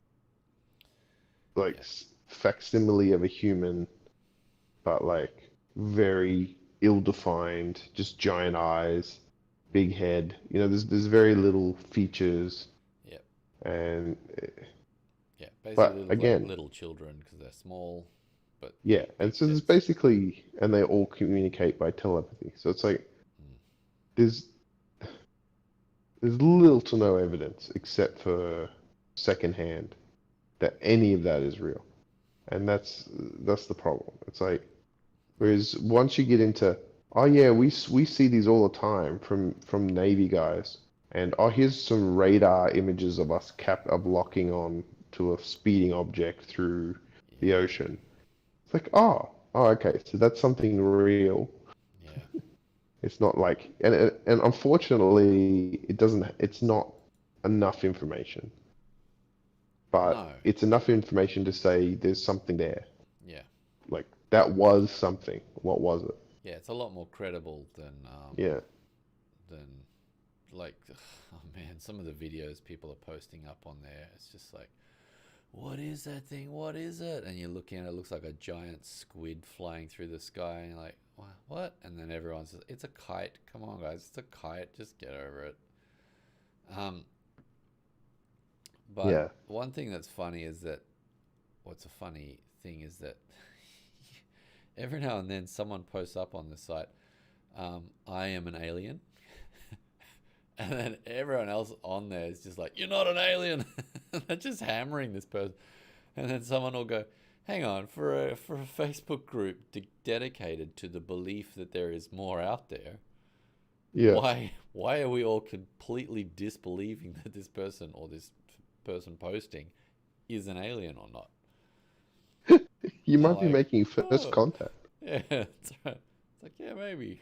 Yeah. facsimile of a human, but like very ill-defined, just giant eyes, big head. You know, there's very little features, Yeah. and Yeah. Basically, but look like again, little children because they're small, but yeah, big, and big so there's heads. basically, and they all communicate by telepathy. So it's like Mm. there's there's little to no evidence except for secondhand that any of that is real, and that's the problem. It's like whereas once you get into, oh yeah, we see these all the time from Navy guys, and oh here's some radar images of us of locking on to a speeding object through the Yeah. ocean. It's like oh okay, so that's something real. Yeah. It's not like and unfortunately it doesn't. It's not enough information, but No. it's enough information to say there's something there. Yeah. Like that was something. What was it? Yeah. It's a lot more credible Yeah. than like oh man, some of the videos people are posting up on there. It's just like, what is that thing? What is it? And you look in, it looks like a giant squid flying through the sky, and you're like, what? And then everyone says, it's a kite. Come on, guys, it's a kite. Just get over it. Um, but Yeah. one thing that's funny is that, what's a funny thing is that every now and then someone posts up on the site, I am an alien. And then everyone else on there is just like, you're not an alien. They're just hammering this person. And then someone will go, hang on, for a Facebook group dedicated to the belief that there is more out there, Yeah. why are we all completely disbelieving that this person or this person posting is an alien or not? You They're might be like, making first oh, contact. yeah, it's right. It's like, yeah, maybe.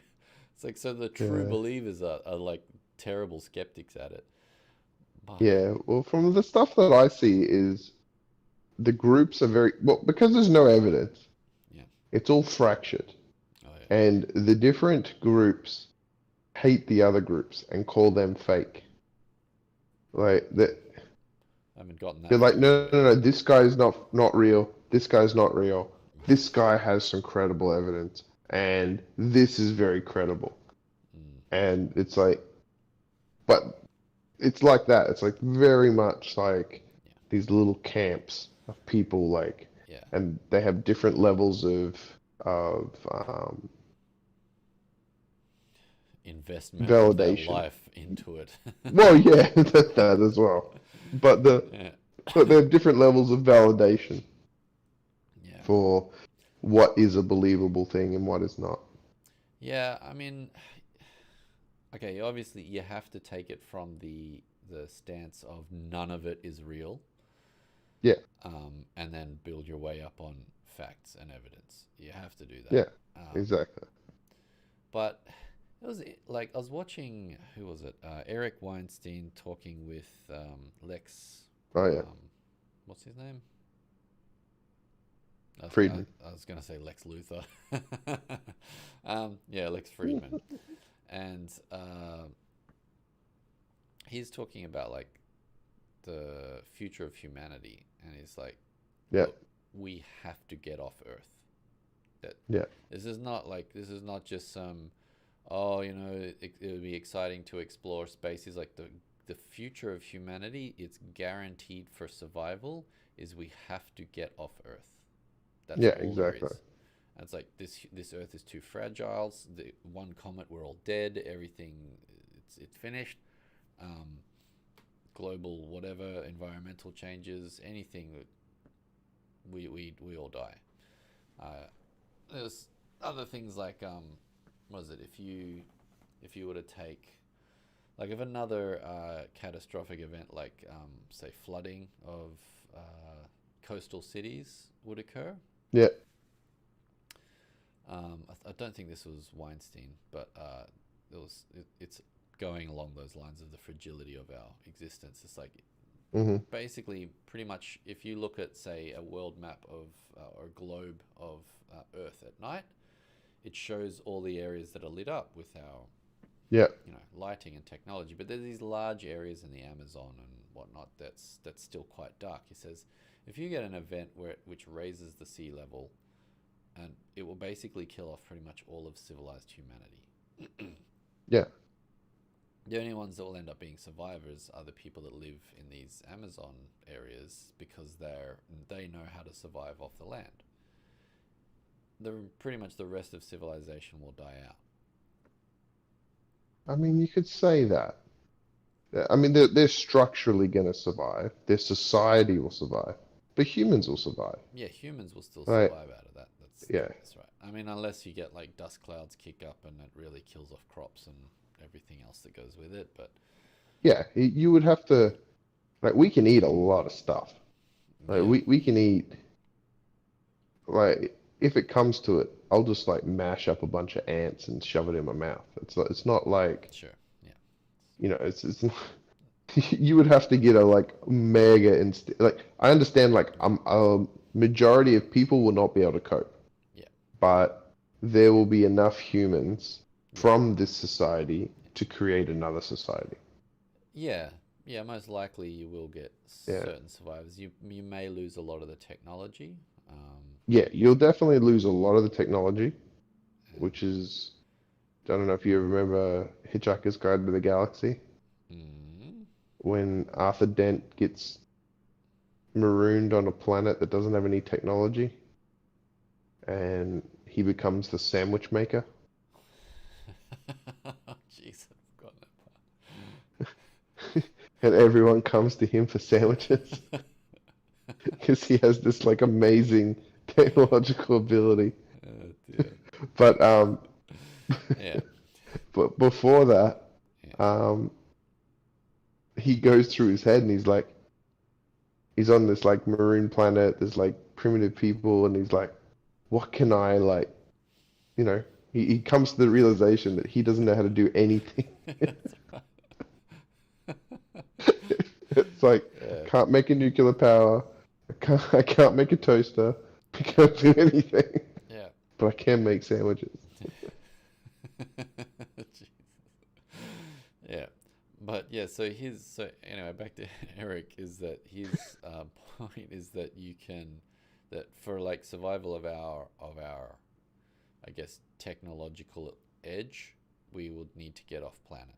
It's like, so the true Yeah. believers are like terrible skeptics at it. But Yeah, well, from the stuff that I see is the groups are very well because there's no evidence. yeah, It's all fractured, oh yeah, and the different groups hate the other groups and call them fake. Like that, I haven't gotten they're that like, far into no, it no, no, yet. this guy's not real. This guy's not real. This guy has some credible evidence, and this is very credible. Mm, And it's like, but it's like that. It's like very much like yeah, these little camps of people, like, yeah. and they have different levels of Investment of their validation. life into it. Well, yeah, that as well. But the Yeah, but they have different levels of validation yeah, for what is a believable thing and what is not. yeah. I mean, okay. Obviously, you have to take it from the stance of none of it is real, Yeah, and then build your way up on facts and evidence. You have to do that. yeah, Um, exactly. but it was like I was watching, who was it? Eric Weinstein talking with Lex. Oh yeah, Um, what's his name? Friedman. I was gonna say Lex Luthor. Yeah, Lex Friedman, and he's talking about like the future of humanity, and he's like, Yeah, look, we have to get off Earth. That yeah, this is not just some, oh, it would be exciting to explore space. Is like the future of humanity. It's guaranteed for survival. Is we have to get off Earth. That's yeah, all there exactly. is. And it's like this Earth is too fragile. The one comet, we're all dead. Everything, it's finished. Um, Global whatever environmental changes, anything, we all die. Uh, there's other things like what is it? If you were to take like if another catastrophic event like say flooding of coastal cities would occur. Yeah, I don't think this was Weinstein, but it's going along those lines of the fragility of our existence. It's like hmm, basically pretty much if you look at say a world map of or a globe of Earth at night, it shows all the areas that are lit up with our yeah, lighting and technology. But there's these large areas in the Amazon and whatnot that's still quite dark. He says if you get an event which raises the sea level, and it will basically kill off pretty much all of civilized humanity. yeah. The only ones that will end up being survivors are the people that live in these Amazon areas because they know how to survive off the land. Pretty much the rest of civilization will die out. I mean, you could say that. Yeah, I mean, they're structurally going to survive. Their society will survive, but humans will survive. Yeah, humans will still Right? survive out of that. Yeah, That's right. I mean, unless you get like dust clouds kick up and it really kills off crops and everything else that goes with it. But yeah. You would have to like we can eat a lot of stuff. Like yeah, we can eat like if it comes to it, I'll just like mash up a bunch of ants and shove it in my mouth. It's not like sure, yeah, it's not, you would have to get a like mega inst like I understand like a majority of people will not be able to cope, yeah, but there will be enough humans yeah. from this society to create another society. Yeah, yeah. Most likely, you will get Yeah. certain survivors. You may lose a lot of the technology. Yeah, you'll definitely lose a lot of the technology, And, which is I don't know if you remember Hitchhiker's Guide to the Galaxy mm, when Arthur Dent gets marooned on a planet that doesn't have any technology and he becomes the sandwich maker. jeez, I've forgotten And everyone comes to him for sandwiches that because he has this like amazing technological ability. part. Oh dear. But Yeah, but before that, yeah. um, he goes through his head and he's on this like maroon planet. There's like primitive people, and he's like, what can I like? You know, he comes to the realization that he doesn't know how to do anything. That's right. like Yeah. I can't make a nuclear power. I can't make a toaster. I can't do anything. Yeah. But I can make sandwiches. Jesus. Yeah. But yeah, so anyway, back to Eric is that his point is that you can that for like survival of our I guess technological edge, we would need to get off planet.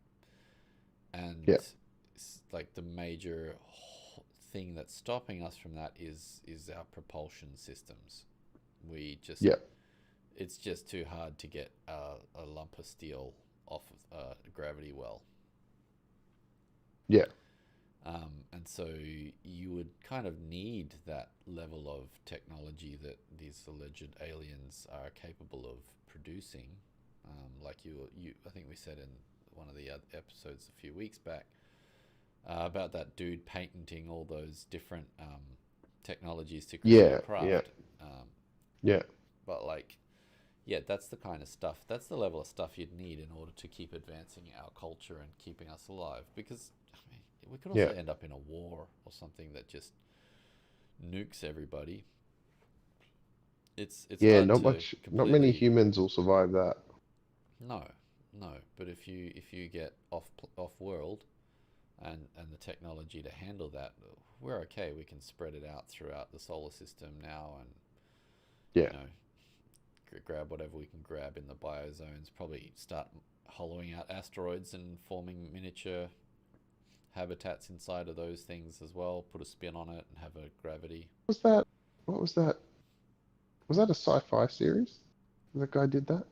And Yeah, like the major thing that's stopping us from that is our propulsion systems. We just yeah, it's just too hard to get a lump of steel off of a gravity well. yeah, And so you would kind of need that level of technology that these alleged aliens are capable of producing. Like I think we said in one of the other episodes a few weeks back about that dude patenting all those different technologies to create a yeah, yeah, craft. Um, yeah, but like, yeah, that's the kind of stuff. That's the level of stuff you'd need in order to keep advancing our culture and keeping us alive. Because I mean, we could also yeah, end up in a war or something that just nukes everybody. It's yeah. hard Not to much, not many completely humans will survive that. no, no. But if you get off world and the technology to handle that, we're okay. We can spread it out throughout the solar system now, and Yeah, grab whatever we can grab in the biozones. Probably start hollowing out asteroids and forming miniature habitats inside of those things as well. Put a spin on it and have a gravity. was that? What was that? Was that a sci-fi series? That guy did that?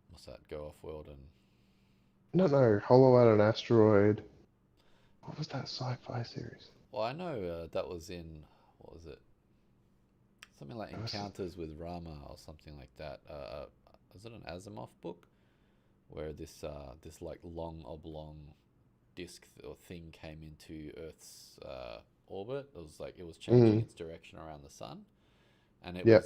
What's that? Go off world and No, no. Hollow out an asteroid. What was that sci-fi series? well, I know that was in what was it? Something like It was, Encounters with Rama or something like that. Is it an Asimov book where this like long oblong disk or thing came into Earth's orbit? It was changing mm, its direction around the sun, and yeah.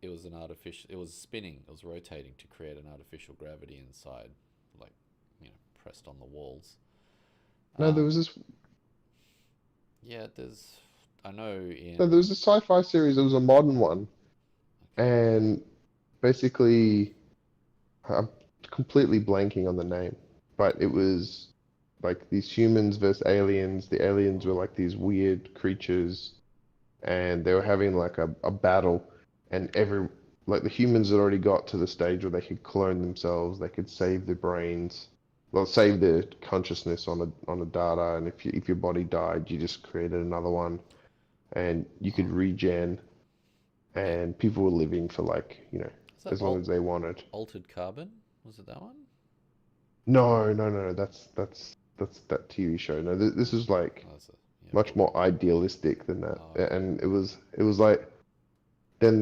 it was an artificial. It was spinning. It was rotating to create an artificial gravity inside, like pressed on the walls. No, there Um, was this. yeah, there's. I know No, there in was a sci-fi series. It was a modern one, okay. and basically, I'm completely blanking on the name, but it was like these humans versus aliens. The aliens were like these weird creatures, and they were having like a battle, and like the humans had already got to the stage where they could clone themselves, they could save their brains, well, save their consciousness on a data, and if your body died, you just created another one, and you could Oh, regen, yeah. and people were living for like, Is that as long as they wanted. Altered Carbon? Was it that one? No, no, no, that's that TV show. No, this is like Oh, that's a yeah much book. more idealistic than that. Oh, okay. And it was like then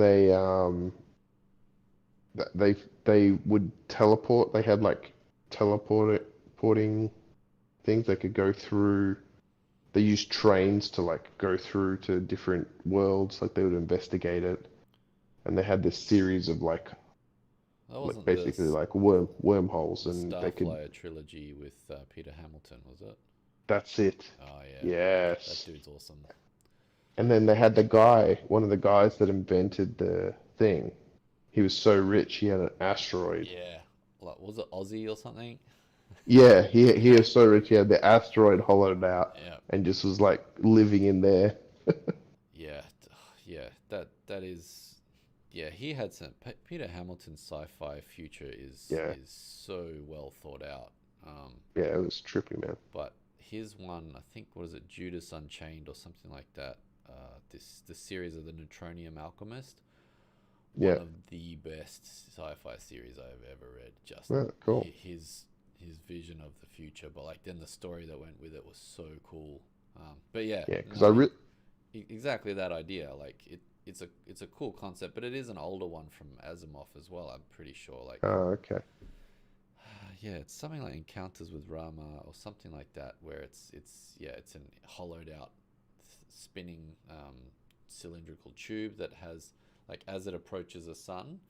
they would teleport. They had like teleporting things. They could go through. They used trains to like go through to different worlds. Like they would investigate it, and they had this series of That like wasn't basically like wormholes, the and they could. Starflyer trilogy with Peter Hamilton, was it? That's it. Oh yeah, that Yes. dude's awesome. And then they had the guy, one of the guys that invented the thing. He was so rich, he had an asteroid. Yeah, like was it Aussie or something? Yeah, he was so rich, he had the asteroid hollowed out Yeah, and just was like living in there. yeah, yeah. That is, yeah. He had some. Peter Hamilton's sci-fi future Yeah, is so well thought out. yeah, it was trippy, man. But his one, I think, what is it, Judas Unchained or something like that. This series of the Neutronium Alchemist, one Yeah, of the best sci-fi series I've ever read. Just yeah, cool. his vision of the future, but like then the story that went with it was so cool. But yeah, Yeah, because no, I re exactly that idea. Like it's a cool concept, but it is an older one from Asimov as well. I'm pretty sure. Like oh, okay. yeah, it's something like Encounters with Rama or something like that, where it's an hollowed out spinning cylindrical tube that has like as it approaches a sun,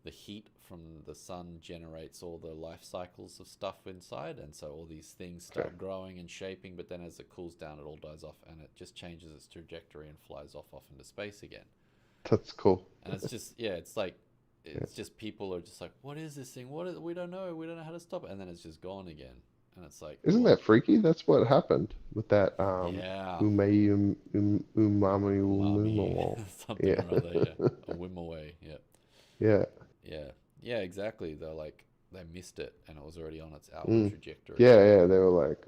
the heat from the sun generates all the life cycles of stuff inside, and so all these things Okay. start growing and shaping, but then as it cools down it all dies off and it just changes its trajectory and flies off into space again. That's cool. And it's just, yeah, it's like, Yeah. it's just people are just like, what is this thing? What is, we don't know. We don't know how to stop it. And then it's just gone again. And it's like, Isn't well, that freaky? That's what happened with that yeah, umami, umami. something Yeah. or other. Yeah, a whim away. Yeah, Yeah. yeah, yeah. Exactly. They're like they missed it, and it was already on its outward Mm. trajectory. Yeah, yeah. They were like,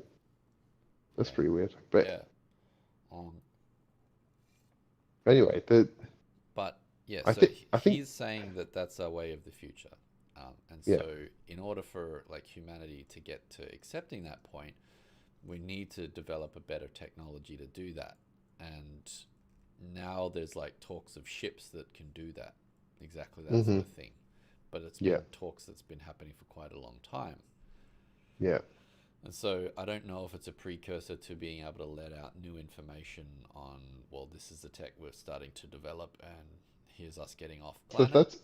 that's Yeah, pretty weird. But yeah. Um, anyway, but yeah, I so think I think he's saying that that's our way of the future. And yeah. so, in order for like humanity to get to accepting that point, we need to develop a better technology to do that. And now there's like talks of ships that can do that, exactly that sort Hmm. of thing. But it's Yeah. been talks that's been happening for quite a long time. Yeah. And so I don't know if it's a precursor to being able to let out new information on, well, this is the tech we're starting to develop, and here's us getting off So planet.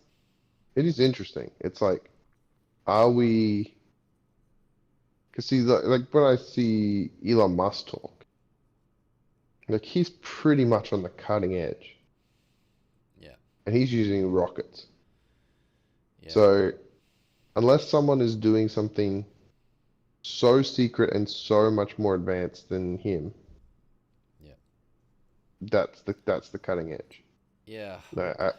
it is interesting. It's like, are we? Because see, like when I see Elon Musk talk, like he's pretty much on the cutting edge, Yeah, and he's using rockets. yeah, So unless someone is doing something so secret and so much more advanced than him, yeah. that's the cutting edge. Yeah, No, well,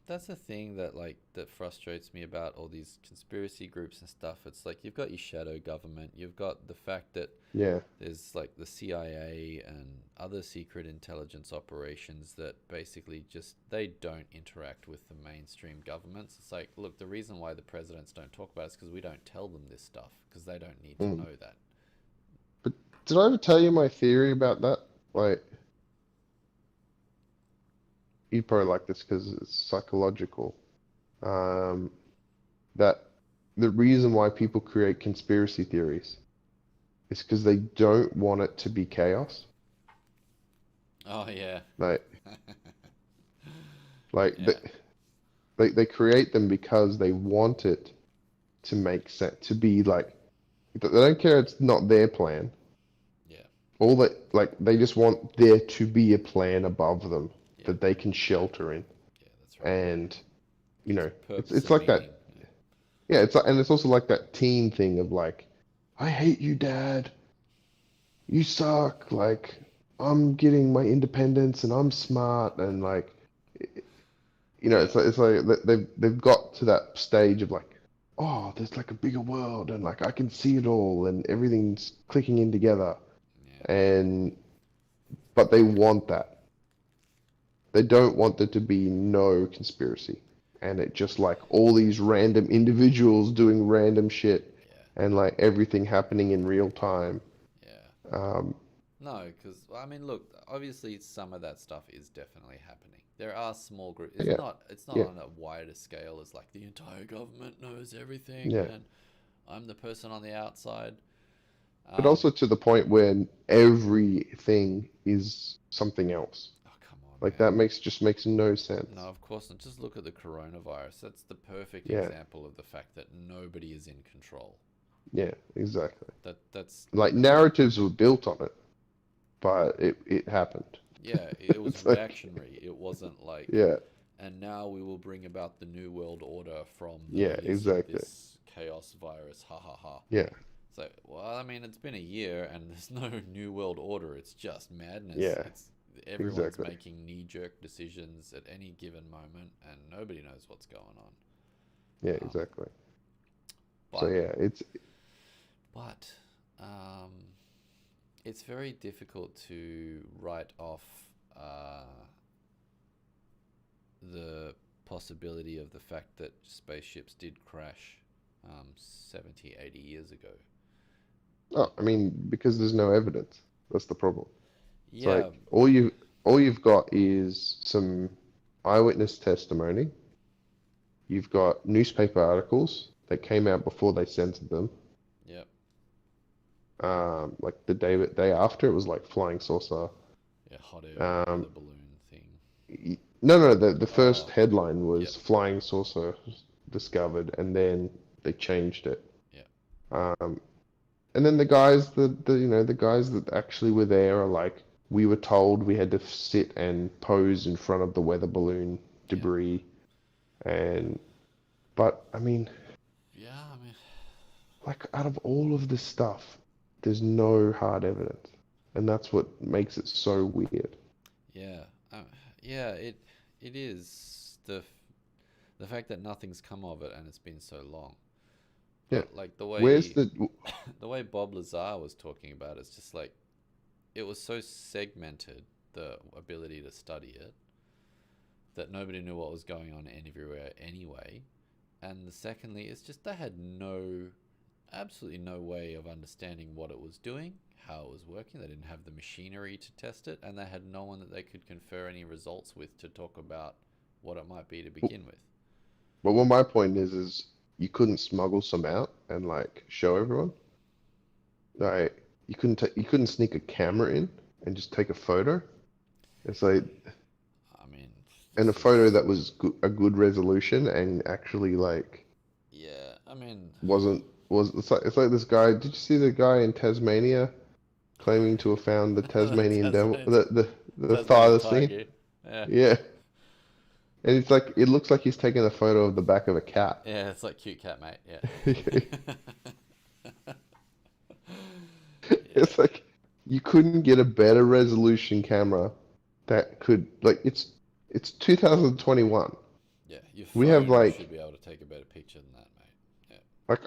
that's the thing that like that frustrates me about all these conspiracy groups and stuff. It's like you've got your shadow government, you've got the fact that yeah, there's like the CIA and other secret intelligence operations that basically just they don't interact with the mainstream governments. It's like, look, the reason why the presidents don't talk about it is because we don't tell them this stuff because they don't need to mm. know that. But did I ever tell you my theory about that? Like, you'd probably like this because it's psychological. Um, that the reason why people create conspiracy theories is because they don't want it to be chaos. Oh yeah, Like, like yeah, they create them because they want it to make sense, to be like, they don't care it's not their plan. yeah, All that, like, they just want there to be a plan above them yeah, that they can shelter in. yeah. That's right. And, you Gives know, purpose it's and like meaning. that. Yeah, it's like, and it's also like that teen thing of like, I hate you, Dad. You suck. Like, I'm getting my independence and I'm smart and like, Yeah, it's like they've got to that stage of like, oh, there's like a bigger world and like I can see it all and everything's clicking in together. yeah, And but they want that. They don't want there to be no conspiracy. And it just like all these random individuals doing random shit yeah, and like everything happening in real time. yeah. Um, No, because I mean, look, obviously some of that stuff is definitely happening. There are small groups. yeah, It's not yeah, on a wider scale as like the entire government knows everything yeah. and I'm the person on the outside. But Um, also to the point where everything is something else. oh come on, Like man. that makes no No, sense. of course not. Just look at the coronavirus. That's the perfect Yeah, example of the fact that nobody is in control. yeah, exactly. That's Like narratives were built on it, but it happened. yeah, it was It's like, reactionary. It wasn't like, yeah, and now we will bring about the new world order from the yeah, release of exactly. this chaos virus. Ha ha ha. Yeah, So, well, I mean, it's been a year and there's no new world order. It's just madness. yeah, It's everyone's exactly. making knee-jerk decisions at any given moment, and nobody knows what's going Yeah, on. exactly. So But yeah, but um, it's very difficult to write off the possibility of the fact that spaceships did crash 70, 80 years ago. oh, I mean, because there's no evidence. That's the problem. It's Yeah, like all you've got is some eyewitness testimony. You've got newspaper articles that came out before they censored them. yeah, Like the day after, it was like flying saucer. yeah, hot air Um, weather balloon thing. no, no, the first Oh, headline yep, was flying saucer discovered, and then they changed it. Yeah. Um, and then the guys the guys that actually were there are like, we were told we had to sit and pose in front of the weather balloon Yeah. debris, and but I mean, Yeah. I mean, like out of all of this stuff, there's no hard evidence, and that's what makes it so weird. yeah. Yeah. It is the fact that nothing's come of it and it's been so long. Yeah, But like where's the the way Bob Lazar was talking about it's just like it was so segmented, the ability to study it, that nobody knew what was going on anywhere anyway. And the secondly, it's just they had absolutely no way of understanding what it was doing, how it was working. They didn't have the machinery to test it, and they had no one that they could confer any results with to talk about what it might be to begin with. but what my point is you couldn't smuggle some out and like show everyone. Like you couldn't sneak a camera in and just take a photo. It's like, I mean, and a this photo is that was a good resolution and actually like yeah. I mean, wasn't was it's like this guy. Did you see the guy in Tasmania claiming to have found the the Tasmanian devil, the Tasmanian farthest thing? tiger. Yeah, Yeah, and it's like it looks like he's taking a photo of the back of a cat. yeah. It's like cute cat, mate. Yeah, yeah, It's like you couldn't get a better resolution camera that could like it's 2021. yeah. Your We have phone should like be able to take a better picture than that, mate.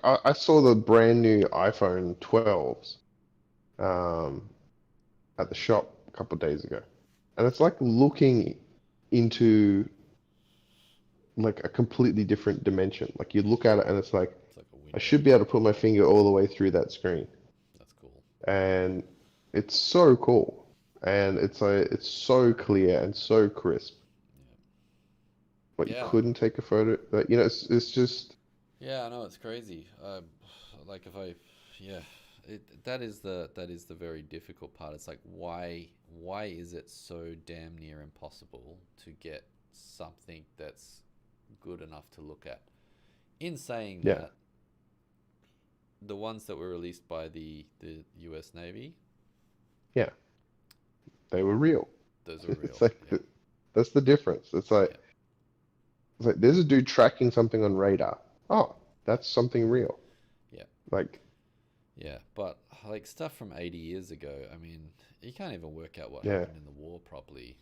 I saw the brand new iPhone 12s um, at the shop a couple of days ago, and it's like looking into like a completely different dimension. Like you look at it and it's like It's like a I window. should be able to put my finger all the way through that screen, That's cool. and it's so cool, and it's so clear and so crisp. But you Yeah, couldn't take a photo. Like, it's just yeah. I know it's crazy. Like if I, yeah, that is the very difficult part. It's like why is it so damn near impossible to get something that's good enough to look at? In saying yeah, that, the ones that were released by the U.S. Navy, yeah, they were real. those are It's real. like Yeah, that's the difference. yeah, It's like there's a dude tracking something on radar. Oh, that's something real. yeah, Like, yeah. But like stuff from 80 years ago, I mean, you can't even work out what yeah, happened in the war properly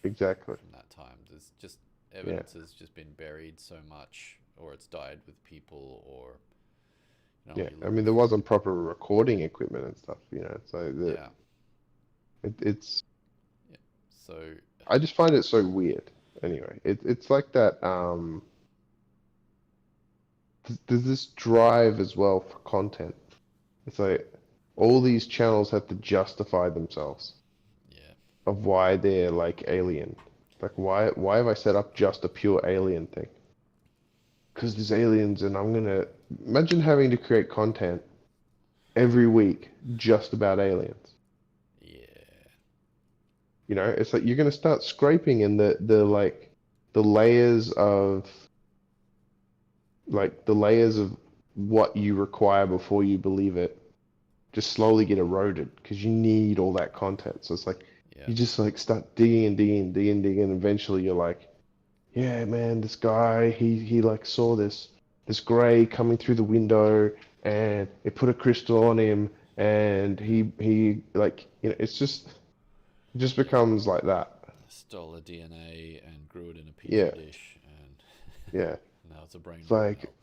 exactly. from that time. There's just Yeah, evidence has just been buried so much, or it's died with people, or yeah. you I look mean, there wasn't proper recording equipment and stuff, so yeah, it's yeah. So I just find it so weird. Anyway, it's like that. There's this drive as well for content. It's like all these channels have to justify themselves yeah, of why they're like alien. Like why have I set up just a pure alien thing? Because there's aliens, and I'm gonna imagine having to create content every week just about aliens. yeah, It's like you're gonna start scraping in the layers of the layers of what you require before you believe it just slowly get eroded because you need all that content. So it's like yeah, you just like start digging and digging and digging and digging, and eventually you're like, yeah, man, this guy, he like saw this gray coming through the window, and it put a crystal on him, and he like, it just yeah. becomes like that. Stole a DNA and grew it in a petri Yeah, dish, and yeah. now it's a brain It's rot like cell.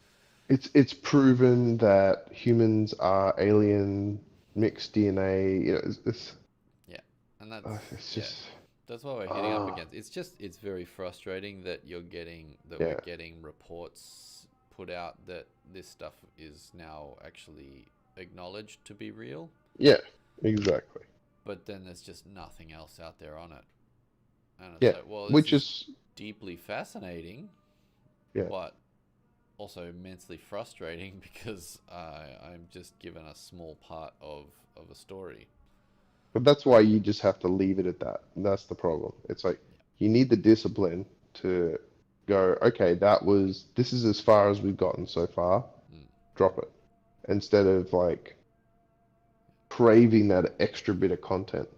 it's proven that humans are alien mixed DNA. Yeah, and It's yeah, just that's what we're hitting up ah, against. It's very frustrating that we're yeah, getting reports put out that this stuff is now actually acknowledged to be real, yeah, exactly. but then there's just nothing else out there on it. And it's Yeah, like, well, this which is is deeply fascinating, yeah, but also immensely frustrating because I'm just given a small part of a story. but that's why you just have to leave it at that. And that's the problem. It's like you need the discipline to go, okay, this is as far as we've gotten so far. Mm. Drop it. Instead of like craving that extra bit of content,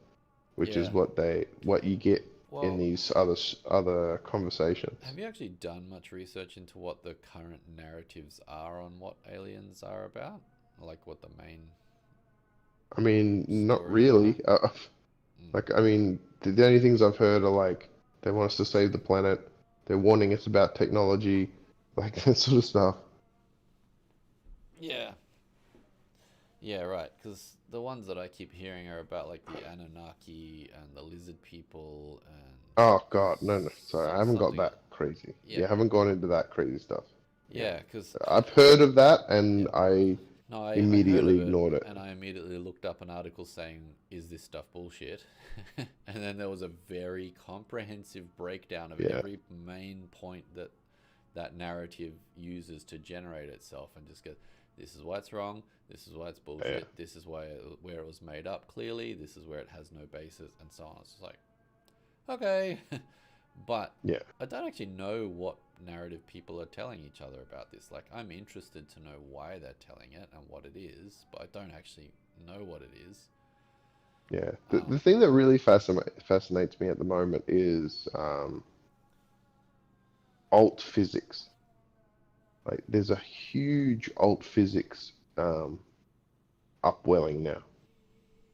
which is Yeah. what you get in Well, these other conversations. have you actually done much research into what the current narratives are on what aliens are about? Like what the main I mean, not stories are? really. Mm. Like, I mean, the only things I've heard are like they want us to save the planet. They're warning us about technology, like that sort of stuff. Yeah. Yeah, right. Because the ones that I keep hearing are about like the Anunnaki and the lizard people and Oh God, no, no, sorry, I haven't got something. that crazy. Yeah. Yeah, I haven't gone into that crazy stuff. Yeah, Yeah, because I've heard of that, yeah. and I No, I heard immediately of it ignored it. and I immediately looked up an article saying, is this stuff bullshit? And then there was a very comprehensive breakdown of Yeah, every main point that that narrative uses to generate itself and just go, this is why it's wrong, this is why it's yeah, bullshit, this is where it was made up clearly, this is where it has no basis, and so on. It's just like, okay. But yeah, I don't actually know what narrative people are telling each other about this. Like, I'm interested to know why they're telling it and what it is, but I don't actually know what it is. yeah. The Um, thing that really fascinates me at the moment is alt physics. Like, there's a huge alt physics upwelling now,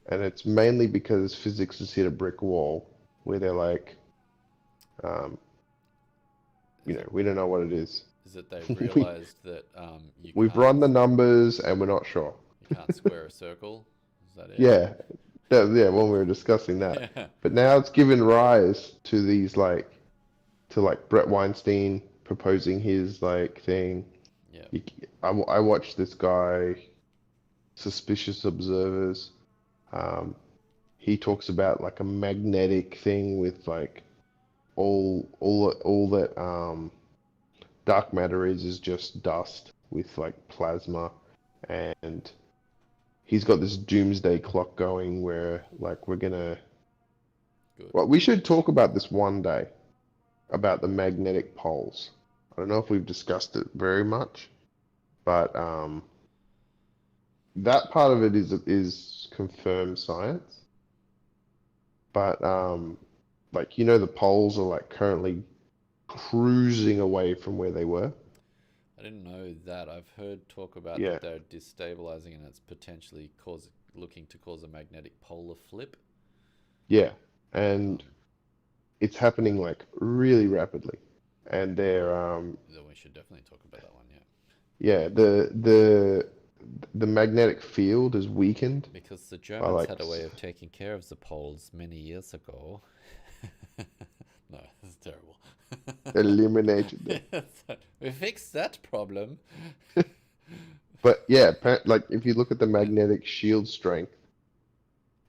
and it's mainly because physics has hit a brick wall where they're like, um, is it we don't know what it is. is it they've We realized that you we've can't run the numbers and we're not sure. square a circle? Is that it? Yeah, yeah, when we were discussing that. Yeah. But now it's given rise to these to like Brett Weinstein proposing his like thing. Yeah. You, I watched this guy, Suspicious Observers. Um, he talks about like a magnetic thing with like all that dark matter is just dust with like plasma, and he's got this doomsday clock going where like we're gonna. Good. Well, we should talk about this one day about the magnetic poles. I don't know if we've discussed it very much, but that part of it is confirmed science. But like the poles are like currently cruising away from where they were. I didn't know that. I've heard talk about Yeah, that they're destabilizing and it's potentially looking to cause a magnetic polar flip. yeah, Um, and it's happening like really rapidly, and well, they're then we should definitely talk about that one, yeah. yeah, the magnetic field is weakened Because the by Germans like had a way of taking care of the Poles many years ago. No, that's terrible. eliminated them. We fixed that problem. But yeah, like if you look at the magnetic shield strength,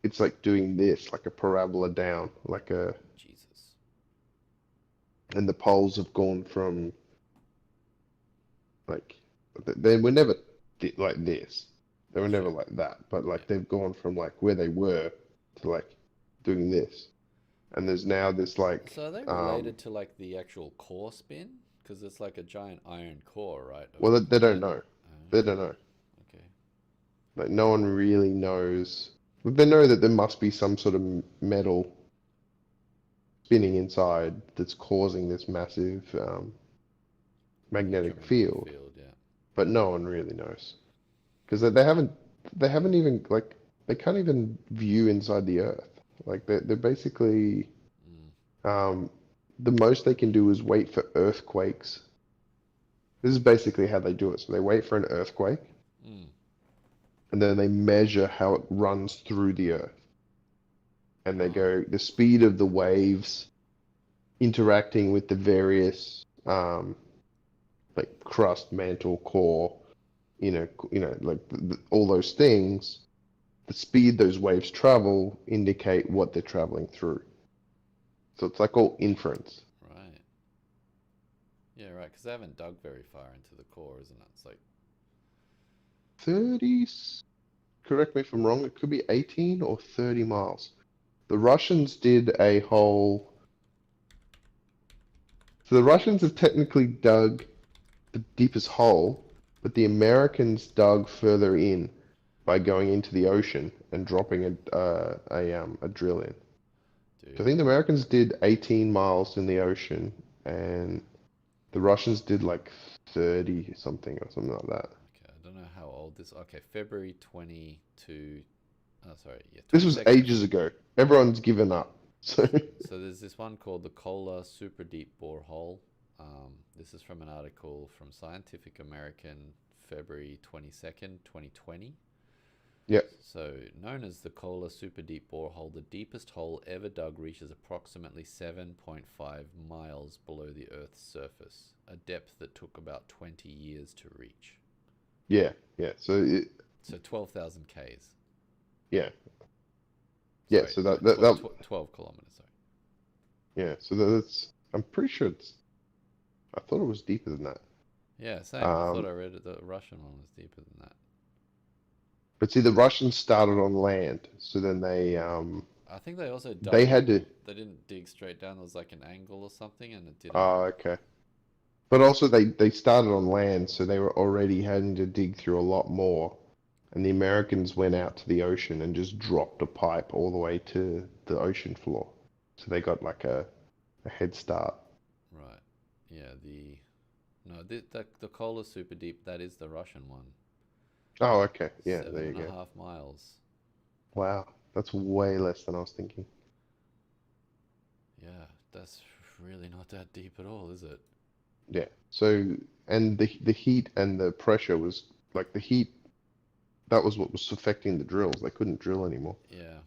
it's like doing this, like a parabola down, Jesus. and the poles have gone from like they were never like this. They were never Sure. like that, but Yeah. like they've gone from like where they were to like doing this. And there's now this like So are they related to like the actual core spin? Because it's like a giant iron core, right? Of well they don't metal. know. They don't know. Okay. Like no one really knows. They know that there must be some sort of metal spinning inside that's causing this massive magnetic Electromagnetic field, field, yeah. but no one really knows because they haven't even like they can't even view inside the Earth. Like they're basically Mm. um, the most they can do is wait for earthquakes. This is basically how they do it. So they wait for an earthquake Mm. and then they measure how it runs through the Earth, and they Oh, go the speed of the waves interacting with the various like crust, mantle, core, like all those things, the speed those waves travel indicate what they're traveling through. So it's like all inference. right. Yeah, right. Because they haven't dug very far into the core, isn't it? It's like, 30, correct me if I'm wrong, it could be 18 or 30 miles. The Russians did a whole So the Russians have technically dug the deepest hole, but the Americans dug further in by going into the ocean and dropping a drill in. So I Dude. think the Americans did 18 miles in the ocean, and the Russians did like 30 something or something like that. Okay, I don't know how old this. Okay, February 22. Oh, sorry. Yeah, This was 22nd. ages ago. Everyone's given up. So So there's this one called the Kola Super Deep Borehole. This is from an article from Scientific American, February 22nd, 2020. yeah, So, known as the Kola Super Deep Borehole, the deepest hole ever dug reaches approximately 7.5 miles below the Earth's surface, a depth that took about 20 years to reach. yeah. So 12,000 Ks. Yeah, yeah. Sorry, So no, that 12 kilometers, sorry. yeah. So that's. I'm pretty sure it's. I thought it was deeper than that. Yeah, same. I thought Um, I read it, the Russian one was deeper than that. but see, the Russians started on land, so then I think they also they dug, had to. they didn't dig straight down, there was like an angle or something, and it didn't. Oh, okay. But also they started on land, so they were already having to dig through a lot more. And the Americans went out to the ocean and just dropped a pipe all the way to the ocean floor. So they got like a head start. Right. Yeah, no, the Kola Super Deep, that is the Russian one. Oh, okay. Yeah, Seven there you and a go. half miles. Wow, that's way less than I was thinking. Yeah, that's really not that deep at all, is it? Yeah. So, and the heat and the pressure was like the heat, that was what was affecting the drills. They couldn't drill anymore. Yeah,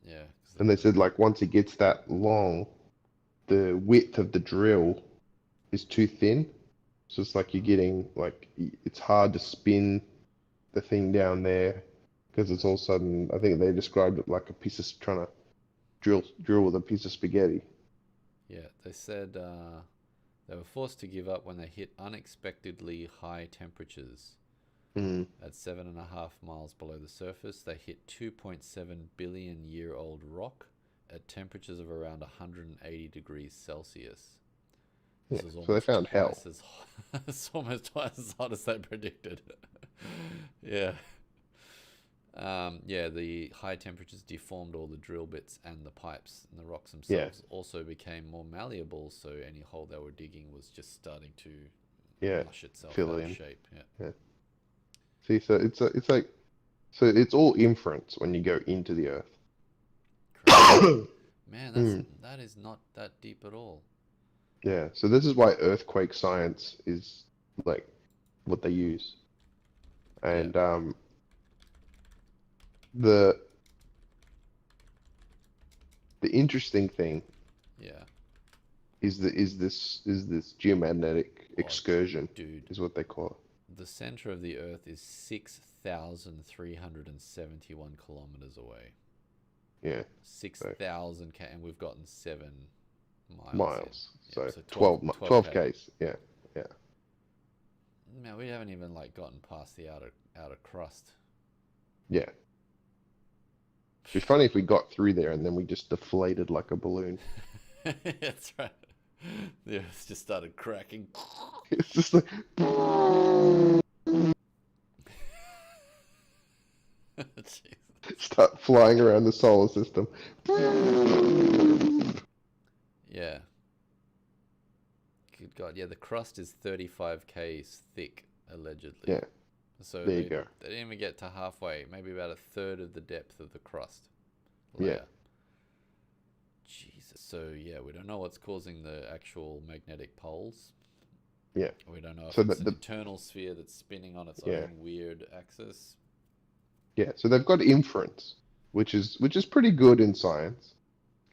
yeah. And they said like once it gets that long, the width of the drill is too thin. So it's like you're getting like it's hard to spin the thing down there because it's all of a sudden I think they described it like a piece of trying to drill with a piece of spaghetti. Yeah, they said they were forced to give up when they hit unexpectedly high temperatures. Mm, At 7.5 miles below the surface, they hit 2.7 billion-year-old rock at temperatures of around 180 degrees Celsius. yeah. This is So they almost found hell. twice as hot. It's almost twice as hot as they predicted. Yeah. Yeah, the high temperatures deformed all the drill bits and the pipes, and the rocks Yeah, themselves also became more malleable, so any hole they were digging was just starting to yeah. mush itself Fill out of in. shape. Yeah. Yeah. See, so it's like so it's all inference when you go into the earth. Crazy. Man, Mm, that is not that deep at all. yeah. So this is why earthquake science is like what they use. Yeah. And the the interesting thing Yeah. is this geomagnetic Oh, excursion dude. is what they call it. The center of the Earth is 6,371 kilometers away. Yeah. So 6,000 K, and we've gotten 7 miles in. miles. Yep, So so 12, 12 12K. Ks. Yeah. Yeah. Man, we haven't even like gotten past the outer crust. Yeah. It'd be funny if we got through there and then we just deflated like a balloon. That's right. The Earth just started cracking. It's just like Jesus. start flying around the solar system. Yeah. Good God. Yeah, the crust is 35 Ks thick, allegedly. Yeah, So there you they go. didn't even get to halfway, maybe about a third of the depth of the crust Yeah, layer. Jesus. So yeah, we don't know what's causing the actual magnetic poles. yeah. We don't know if So it's an the internal sphere that's spinning on its yeah, own weird axis. yeah. So they've got inference, which is pretty good in science.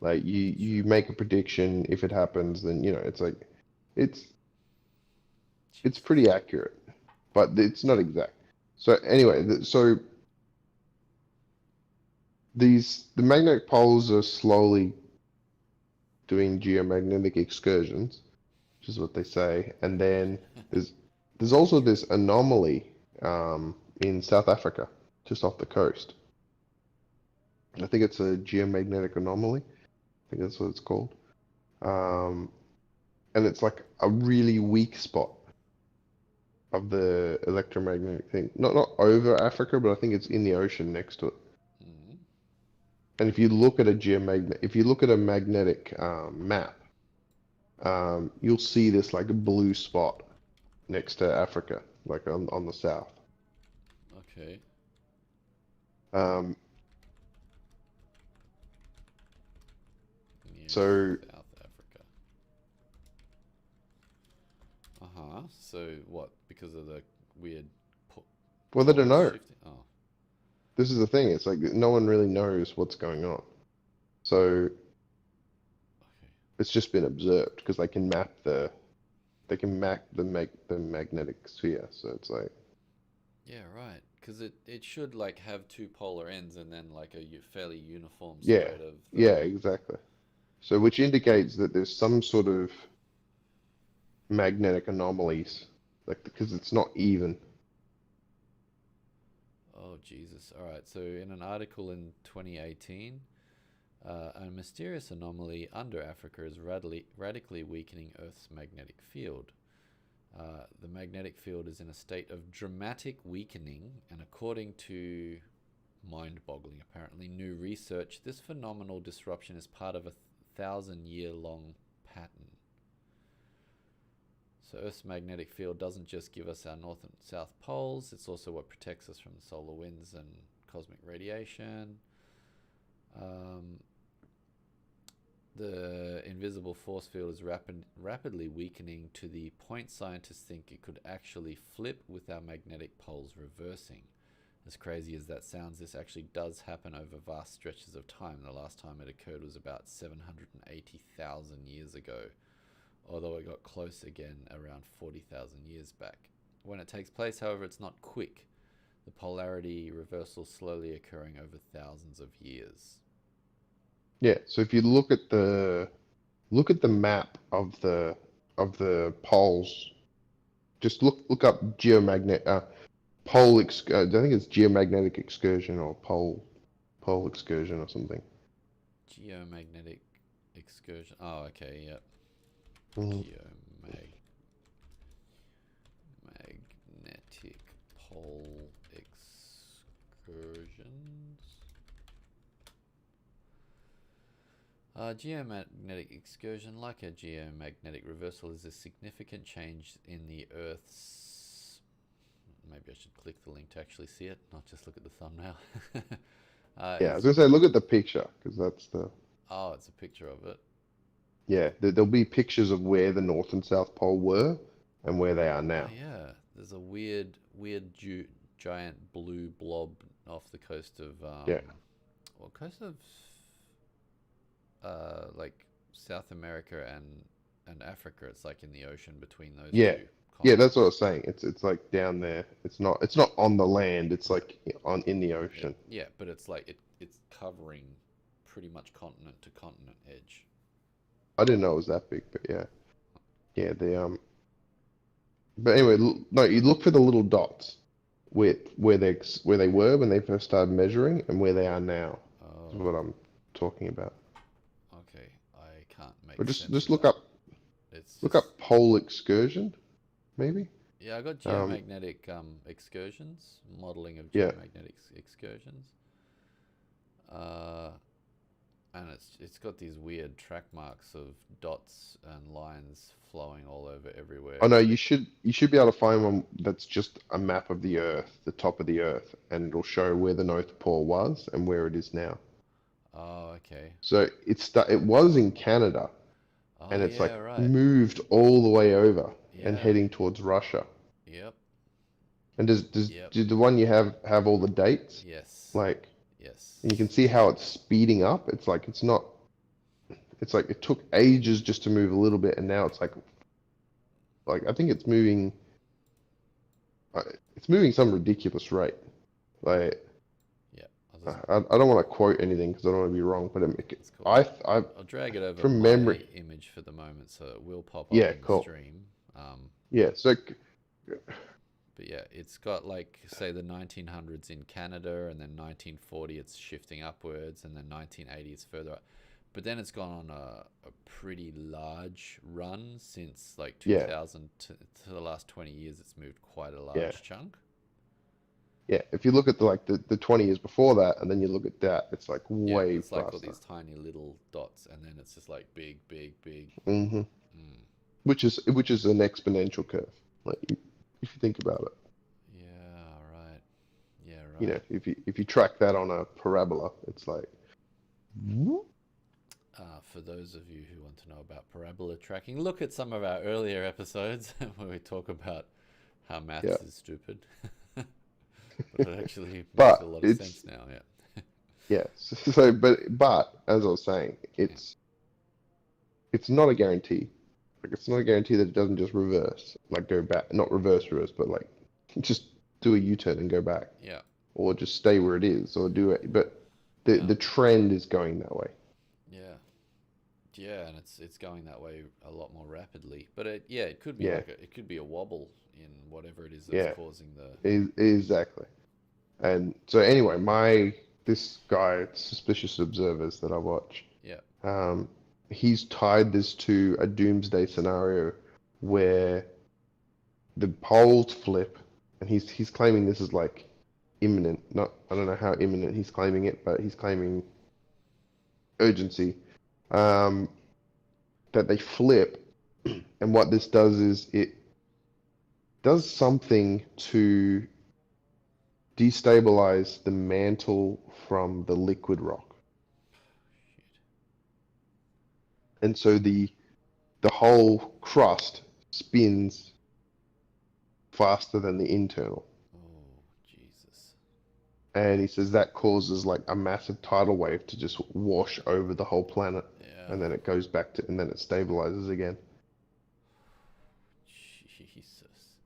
Like you Sure. make a prediction, if it happens, then it's like it's it's Jesus. pretty accurate, but it's not exact. So anyway, so the magnetic poles are slowly doing geomagnetic excursions, which is what they say. And then there's there's also this anomaly in South Africa, just off the coast. I think it's a geomagnetic anomaly. I think that's what it's called. Um, and it's like a really weak spot of the electromagnetic thing. Not over Africa, but I think it's in the ocean next to it. Mm. And if you look at a if you look at a magnetic map, you'll see this like a blue spot next to Africa, like on the south. Okay. Um, Near so South Africa. Uh-huh. So what? Because of the weird po well, they don't poles know. shifting? Oh, This is the thing. It's like no one really knows what's going on. So okay. it's just been observed because they can map the magnetic sphere. So it's like Yeah, right. Because it should like have two polar ends and then like a fairly uniform yeah, spread of yeah, the. exactly. So which indicates that there's some sort of magnetic anomalies, like because it's not even. Oh, Jesus. All right. So in an article in 2018, a mysterious anomaly under Africa is radically weakening Earth's magnetic field. The magnetic field is in a state of dramatic weakening, and according to mind boggling, apparently, new research, this phenomenal disruption is part of a 1,000-year long pattern. So, Earth's magnetic field doesn't just give us our north and south poles, it's also what protects us from the solar winds and cosmic radiation. Um, The invisible force field is rapidly weakening to the point scientists think it could actually flip with our magnetic poles reversing. As crazy as that sounds, this actually does happen over vast stretches of time. The last time it occurred was about 780,000 years ago, although it got close again around 40,000 years back. When it takes place, however, it's not quick. The polarity reversal slowly occurring over thousands of years. Yeah. So if you look at the map of the poles, just look up I think it's geomagnetic excursion or pole excursion or something. Geomagnetic excursion. Oh, okay, yep. Mhm. Geomagnetic pole excursions. Geomagnetic excursion, like a geomagnetic reversal, is a significant change in the Earth's. Maybe I should click the link to actually see it, not just look at the thumbnail. Yeah, I was Is gonna say look at the picture because that's the Oh, it's a picture of it. yeah. There'll be pictures of where the North and South Pole were and where they are Oh now. yeah, there's a weird giant blue blob off the coast of Yeah, well, coast of like South America and Africa. It's like in the ocean between those yeah, two yeah. That's what I was continents. saying. It's like down there. It's not on the land. It's Yeah, like on in the yeah, ocean. yeah. But it's like it's covering pretty much continent to continent edge. I didn't know it was that big, but yeah, yeah. But anyway, no, you look for the little dots where they were when they first started measuring and where they are now. Is Oh, what I'm talking about. okay. I can't make But just sense just of look that. up It's look just up pole excursion, maybe. yeah. I got Um, geomagnetic excursions, modeling of yeah. geomagnetic excursions. Uh, and it's got these weird track marks of dots and lines flowing all over Oh everywhere. no, you should be able to find one that's just a map of the Earth, the top of the Earth, and it'll show where the North Pole was and where it is now. Oh, okay. So it was in Canada, Oh, and it's yeah, like right. moved all the way over and Yeah. heading towards Russia. Yep. And Yep. did the one you have all the dates? Yes. Like, and you can Yes. see how it's speeding up. It's like it's not. It's like it took ages just to move a little bit, and now it's like I think uh, it's moving some ridiculous rate. Like Yep. I'll just I don't want to quote anything because I don't want to be wrong, but that's cool. I I'll drag it over from my memory. image for the moment so it will pop up Yeah, in the cool. stream. Yeah, so But yeah, it's got like say the 1900s in Canada and then 1940 it's shifting upwards and then 1980 it's further up. But then it's gone on a pretty large run since like Yeah, 2000 to the last 20 years. It's moved quite a yeah, large chunk. yeah. If you look at the 20 years before that, and then you look at that, it's like Yeah, way it's like all faster. these tiny little dots, and then it's just like big, big, big. hmm Mm. which is an exponential curve. Like if you think about it, Yeah, right. Yeah, right. if you track that on a parabola, it's like, whoop. For those of you who want to know about parabola tracking, look at some of our earlier episodes where we talk about how Yeah. maths is stupid. But it actually makes a But lot of it's sense now, yeah. yeah. So but as I was saying, Yeah. it's not a guarantee. Like it's not a guarantee that it doesn't just reverse, like go back, not reverse, but like just do a U-turn and go back, Yeah. or just stay where it is, or do it. But the Yeah. the trend is going that way. Yeah. Yeah, and it's going that way a lot more rapidly. But it could be Yeah, it could be a wobble in whatever it is that's yeah, causing the. exactly. And so anyway, this guy, Suspicious Observers that I watch, Yeah. um, he's tied this to a doomsday scenario where the poles flip, and he's claiming this is like imminent. Not I don't know how imminent he's claiming it, but he's claiming urgency. Um, that they flip, and what this does is it does something to destabilize the mantle from the liquid rock, Shit. and so the whole crust spins faster than the internal. Oh, Jesus. And he says that causes like a massive tidal wave to just wash over the whole planet, Yeah. and then it goes back to, and then it stabilizes again. Jesus.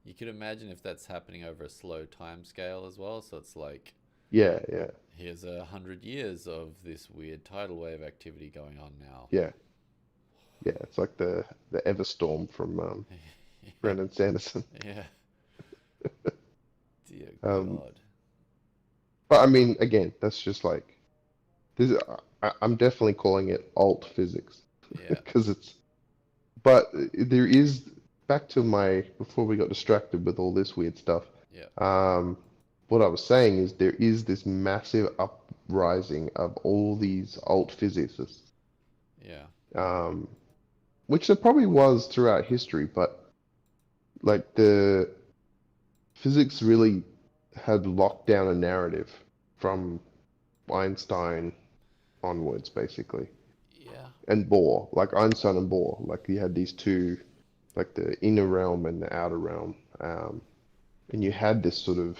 You could imagine if that's happening over a slow time scale as well. So it's like Yeah, yeah, here's 100 years of this weird tidal wave activity going on now. yeah, yeah. It's like the Everstorm from Yeah. Brandon Sanderson. Yeah. Dear Um, God. but I mean, again, that's just like this. I'm definitely calling it alt physics Yeah. because it's. But there is back to my before we got distracted with all this weird stuff. Yeah. Um, what I was saying is there is this massive uprising of all these alt physicists, Yeah. um, which there probably was throughout history, but like the physics really had locked down a narrative from Einstein onwards, basically, Yeah. and Bohr, like Einstein and Bohr, like you had these two, like the inner realm and the outer realm, and you had this sort of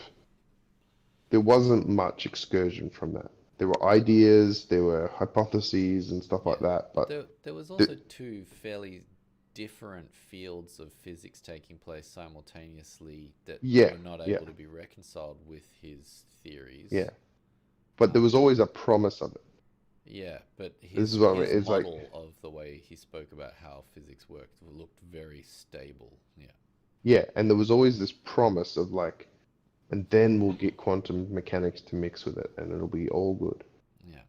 there wasn't much excursion from that. There were ideas, there were hypotheses and stuff Yeah. like that, But but there was the, also two fairly different fields of physics taking place simultaneously that yeah, were not yeah, able to be reconciled with his theories. yeah. But there Um, was always a promise of it. yeah, but This is what I mean. his It's like, model of the way he spoke about how physics worked looked very stable. Yeah. yeah, and there was always this promise of like, and then we'll get quantum mechanics to mix with it, and it'll be all good. Yeah.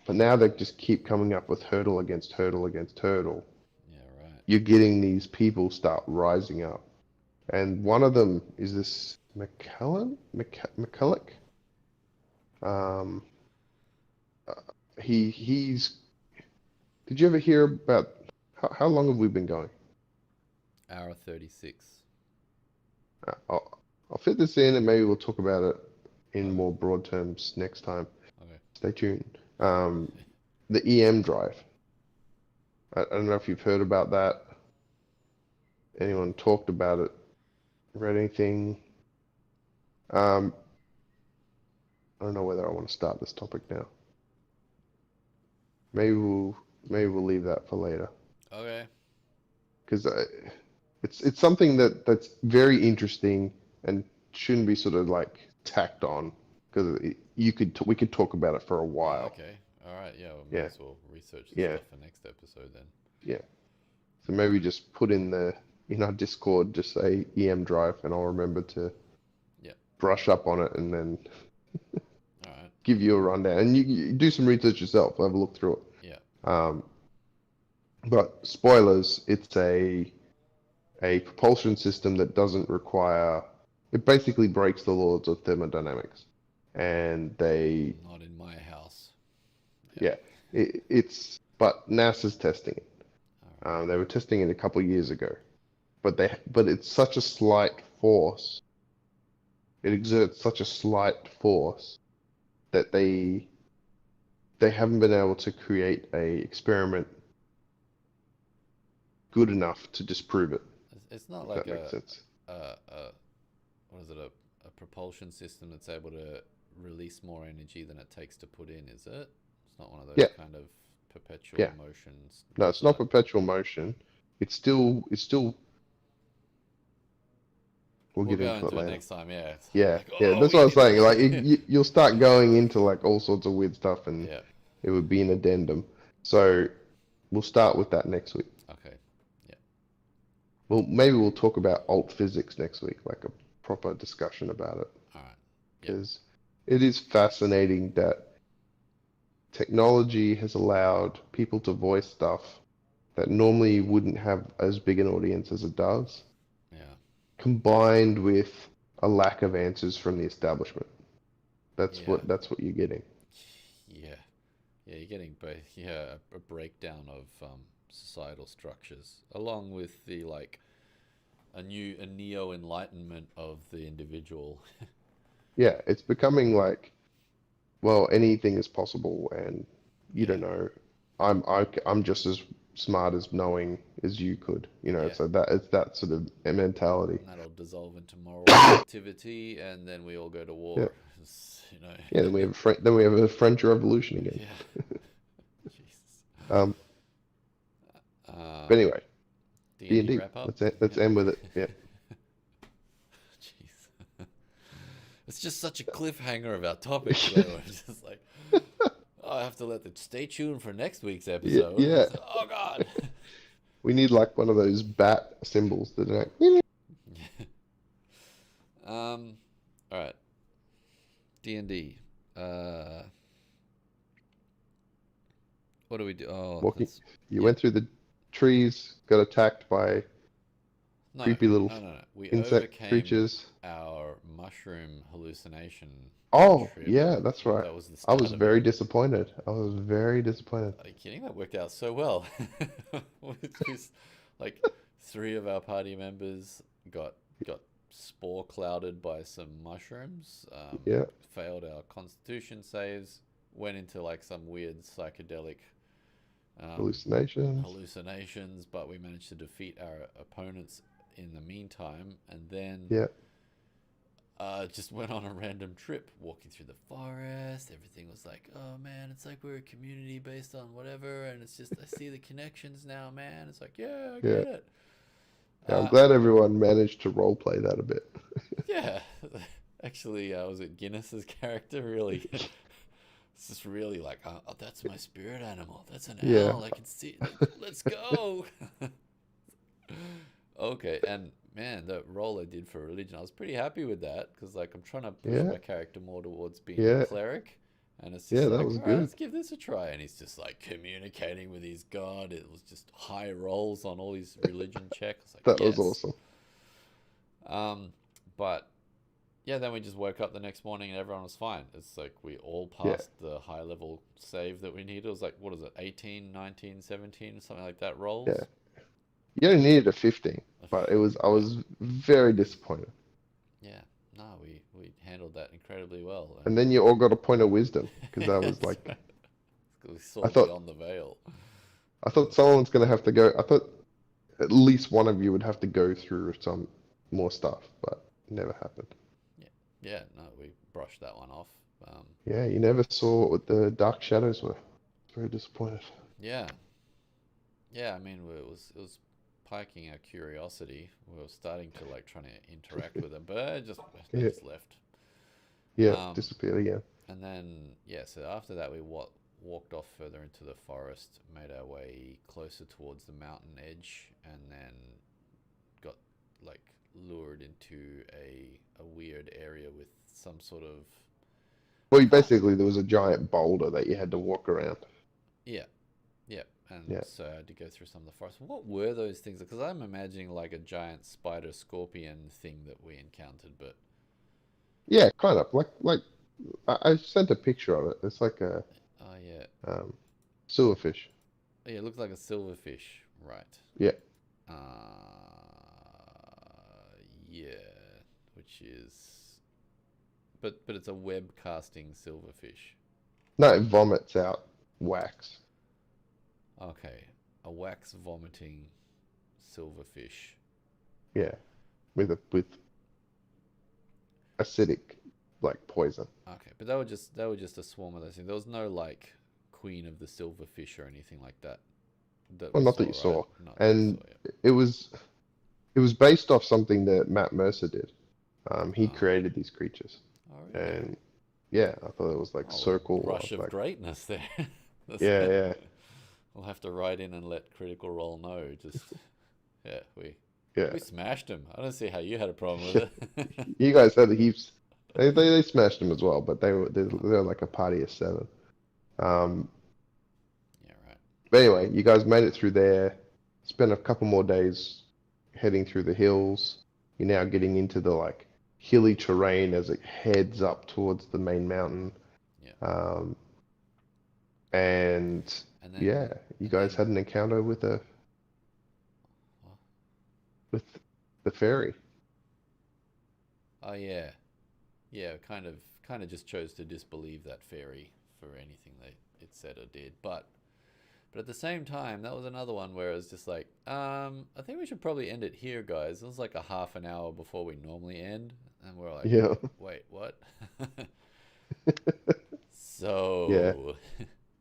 But now they just keep coming up with hurdle against hurdle against hurdle. Yeah, right. You're getting these people start rising up, and one of them is this McCulloch. Um, uh, he's. Did you ever hear about how long have we been going? Hour 36. I'll fit this in, and maybe we'll talk about it in Okay. more broad terms next time. Okay. Stay tuned. The EM drive. I don't know if you've heard about that. Anyone talked about it? Read anything? Um, I don't know whether I want to start this topic now. Maybe we'll maybe we'll leave that for later Okay. because it's something that's very interesting and shouldn't be sort of like tacked on because we could talk about it for a Oh, while. okay. All right. Yeah, we may Yeah, as well research this yeah, stuff for next episode then. yeah. So maybe just put in our Discord, just say EM drive, and I'll remember to Yeah. brush up on it and then All right. give you a rundown. And you do some research yourself, have a look through it. Um, but spoilers, it's a propulsion system that doesn't require. It basically breaks the laws of thermodynamics, and they, Not in my house. Yeah. yeah, it's. But NASA's testing it. All right. They were testing it a couple years ago, but it's such a slight force. It exerts such a slight force that they haven't been able to create a experiment good enough to disprove it, It's not if like that makes sense. a what is it, a propulsion system that's able to release more energy than it takes to put in, is it? It's not one of those Yeah, kind of perpetual yeah. motions No, it's not type. perpetual motion. It's still we'll We'll get go into it into it later. next time. Yeah, it's Yeah, like, yeah. oh, That's we what I was need saying. Like to. you'll start going into like all sorts of weird stuff, and Yeah. it would be an addendum. So we'll start with that next week. Okay. Yeah. Well, maybe we'll talk about alt physics next week, like a proper discussion about it, All right. Yep. because it is fascinating that technology has allowed people to voice stuff that normally wouldn't have as big an audience as it does, Yeah. combined with a lack of answers from the establishment. Yeah. That's what you're getting. Yeah. Yeah. You're getting a breakdown of societal structures, along with the like a neo enlightenment of the individual. Yeah, it's becoming like, well, anything is possible, and you Yeah. don't know. I'm just as smart as knowing as you could, you know. Yeah. So that it's that sort of mentality. And that'll dissolve into moral relativity, and then we all go to Yeah, war. You yeah. know. Then we have a French Revolution again. Yeah. Jesus. Um, but Um, anyway, D and D D&D. wrap up. Let's Yep. end with it. Yeah, Jeez. It's just such a cliffhanger of our topics, though. I'm just like, oh, I have to stay tuned for next week's yeah, episode. yeah. It's like, oh God. We need like one of those bat symbols that are like, All right. D&D. Uh, what do we do? Oh, walking. that's You yeah. went through the trees, got attacked by No, creepy little no. We insect overcame creatures. our mushroom hallucination Oh, trip. yeah, that's right. That was the I was start of it. very disappointed. I was very disappointed. Are you kidding? That worked out so well. Which is like three of our party members got spore clouded by some mushrooms. Yeah, Failed our Constitution saves. Went into like some weird psychedelic um, hallucinations. hallucinations, but we managed to defeat our opponents in the meantime, and then Yeah, just went on a random trip, walking through the forest. Everything was like, oh man, it's like we're a community based on whatever, and it's just I see the connections now, man. It's like, yeah, I yeah. get it. Yeah, I'm Uh, glad everyone managed to role play that a bit. yeah, actually, was it Guinness's character really? It's just really like, oh, that's my spirit animal. That's an Yeah, owl. I can see. Let's go. Okay, and man, the role I did for religion, I was pretty happy with that because like I'm trying to push yeah, my character more towards being a yeah, cleric, and it's yeah, just that like, was all right, good. let's give this a try, and he's just like communicating with his god. It was just high rolls on all his religion checks. Like That was yes, awesome. um, but yeah, then we just woke up the next morning and everyone was fine. It's like we all Yeah, passed the high level save that we needed. It was like, what is it, 18, 19, 17, something like that yeah. rolls? You only needed a 15, but I Yeah. was very disappointed. Yeah. No, we handled that incredibly well. And then you all got a point of wisdom because I was That's like, right. We I saw thought beyond the veil. I thought someone's gonna have to go. I thought at least one of you would have to go through some more stuff, but it never happened. Yeah. Yeah, no, we brushed that one off. Um, Yeah, you never saw what the dark shadows were. Very disappointed. yeah. Yeah, I mean, it was piking our curiosity. We were starting to like trying to interact with them, but they Yeah, just left. yeah, Um, disappeared again. And then, yeah, so after that, we walked off further into the forest, made our way closer towards the mountain edge, and then got like lured into a weird area with some sort of. Well, I can't. basically there was a giant boulder that you had to walk around. Yeah, yeah. and Yeah. so I had to go through some of the forest. What were those things? Because I'm imagining like a giant spider scorpion thing that we encountered, but Yeah, kind of. Like I sent a picture of it. It's like a oh yeah, um, silverfish. yeah, it looks like a silverfish, right? Yeah. Uh, yeah, which is, but it's a web casting silverfish. No, it vomits out wax. Okay, a wax vomiting silverfish. Yeah, with acidic like poison. Okay, but they were just a swarm of those things. There was no like queen of the silverfish or anything like that that Well, we not saw, that you right? saw. Not that we saw And yet. it was it was based off something that Matt Mercer did. He Oh, created these creatures, oh really? and yeah, I thought it was like Oh, so cool. I rush was of like, greatness there. yeah, yeah, We'll have to write in and let Critical Role know. Just yeah, yeah. we smashed him. I don't see how you had a problem Yeah. with it. You guys had the heaps. They smashed them as well, but they were like a party of seven. Um, Yeah, right. but anyway, you guys made it through there. Spent a couple more days heading through the hills. You're now getting into the like hilly terrain as it heads up towards the main mountain. Yeah, Um, and and then yeah, you and guys then had an encounter with a oh, with the fairy. oh yeah, yeah. Kind of just chose to disbelieve that fairy for anything that it said or did, but at the same time, that was another one where it was just like, I think we should probably end it here, guys. It was like a half an hour before we normally end, and we're like, Yeah, wait, what? yeah. So,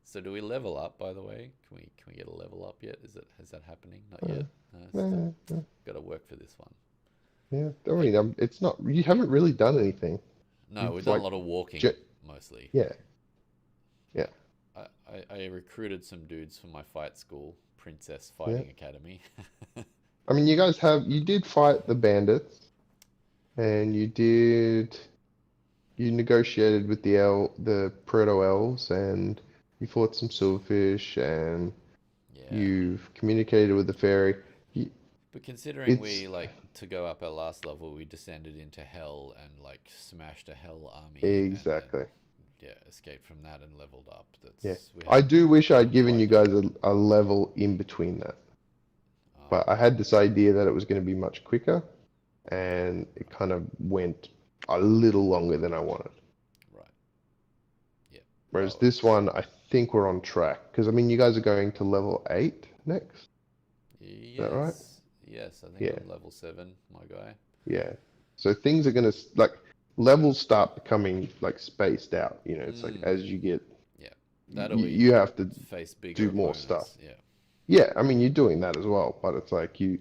so do we level up? By the way, can we get a level up yet? Is that happening? Not Uh, yet. No, still uh, got to work for this one. yeah. I Hey, mean, it's not. You haven't really done anything. no, we've You've done a like, lot of walking ge- mostly. yeah, yeah, I recruited some dudes for my fight school, Princess yeah. Fighting Academy. I mean, you did fight the bandits, and you negotiated with the proto elves, and you fought some silverfish, and Yeah. you've communicated with the fairy. You, But considering it's we like to go up our last level, we descended into hell and like smashed a hell army and then exactly. yeah, escaped from that and leveled up. Yeah. That's we I had do wish I'd given you quite the guys run. a level in between that. But I Oh, had this idea that it was going to be much quicker, and it kind of went a little longer than I wanted. right. Yeah. Whereas Well, this one, I think we're on track. Because, I mean, you guys are going to level 8 next. Is that right? yes. Yes, I think Yeah, I'm level 7, my guy. yeah. So things are going to, like, levels start becoming, like, spaced out. It's like Mm, as you get, yeah. That or you, we you have to face bigger do more stuff. opponents. Yeah. Yeah, I mean, you're doing that as well, but it's like you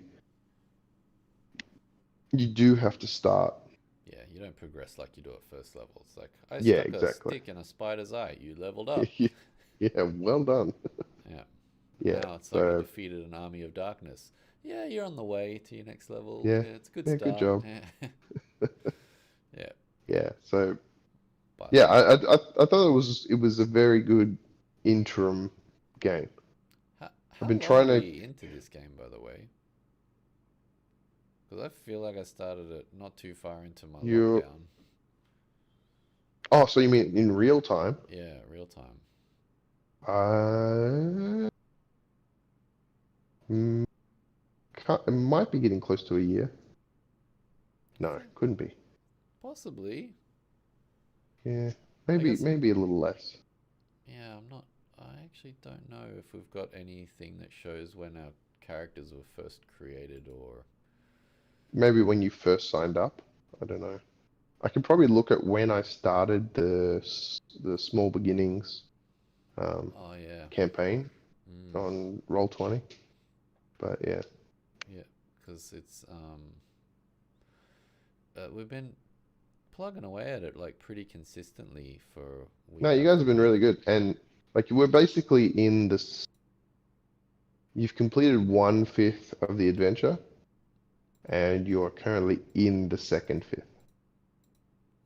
do have to start. Yeah, you don't progress like you do at first level. It's like I Yeah, stuck a exactly. stick in a spider's eye. You leveled up. Yeah, well done. Yeah. Yeah, Now it's like you so defeated an army of darkness. Yeah, you're on the way to your next level. yeah, Yeah, it's a good yeah, good start. job. Yeah. Yeah, Yeah, so but yeah, I thought it was a very good interim game. I've how been long are trying to. we into this game, by the way? Because I feel like I started it not too far into my You. lockdown. Oh, so you mean in real time? Yeah, real time. Uh, mm, it might be getting close to a year. I No, think couldn't be. possibly. Yeah, I maybe guess. maybe a little less. Yeah, I'm not. I actually don't know if we've got anything that shows when our characters were first created or. Maybe when you first signed up. I don't know. I could probably look at when I started the small beginnings Oh yeah. campaign Mm, on Roll20. But yeah, yeah, because it's we've been plugging away at it like pretty consistently for no, week you guys after have been week. really good, and like we're basically in this. You've completed 1/5 of the adventure, and you're currently in the second fifth.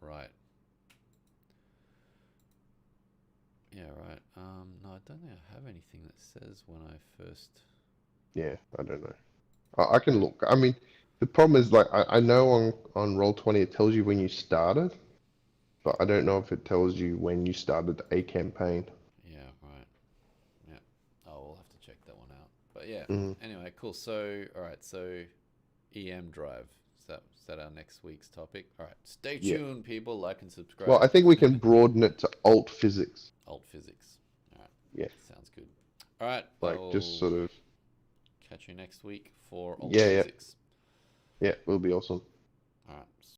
Right. Yeah, right. No, I don't think I have anything that says when I first. Yeah, I don't know. I can look. I mean, the problem is like I know on Roll20 it tells you when you started, but I don't know if it tells you when you started a campaign. Yeah, right. Yeah. Oh, we'll have to check that one out. But yeah. Mm. Anyway, cool. So, all right. So, EM drive. Is that our next week's topic? All right. Stay Yeah. tuned, people. Like and Well, I subscribe. think we can broaden it to alt physics. Alt physics. All right. Yeah, Sounds good. All right. like just I'll sort of. catch you next week for alt Yeah, yeah, physics. yeah. Will be awesome.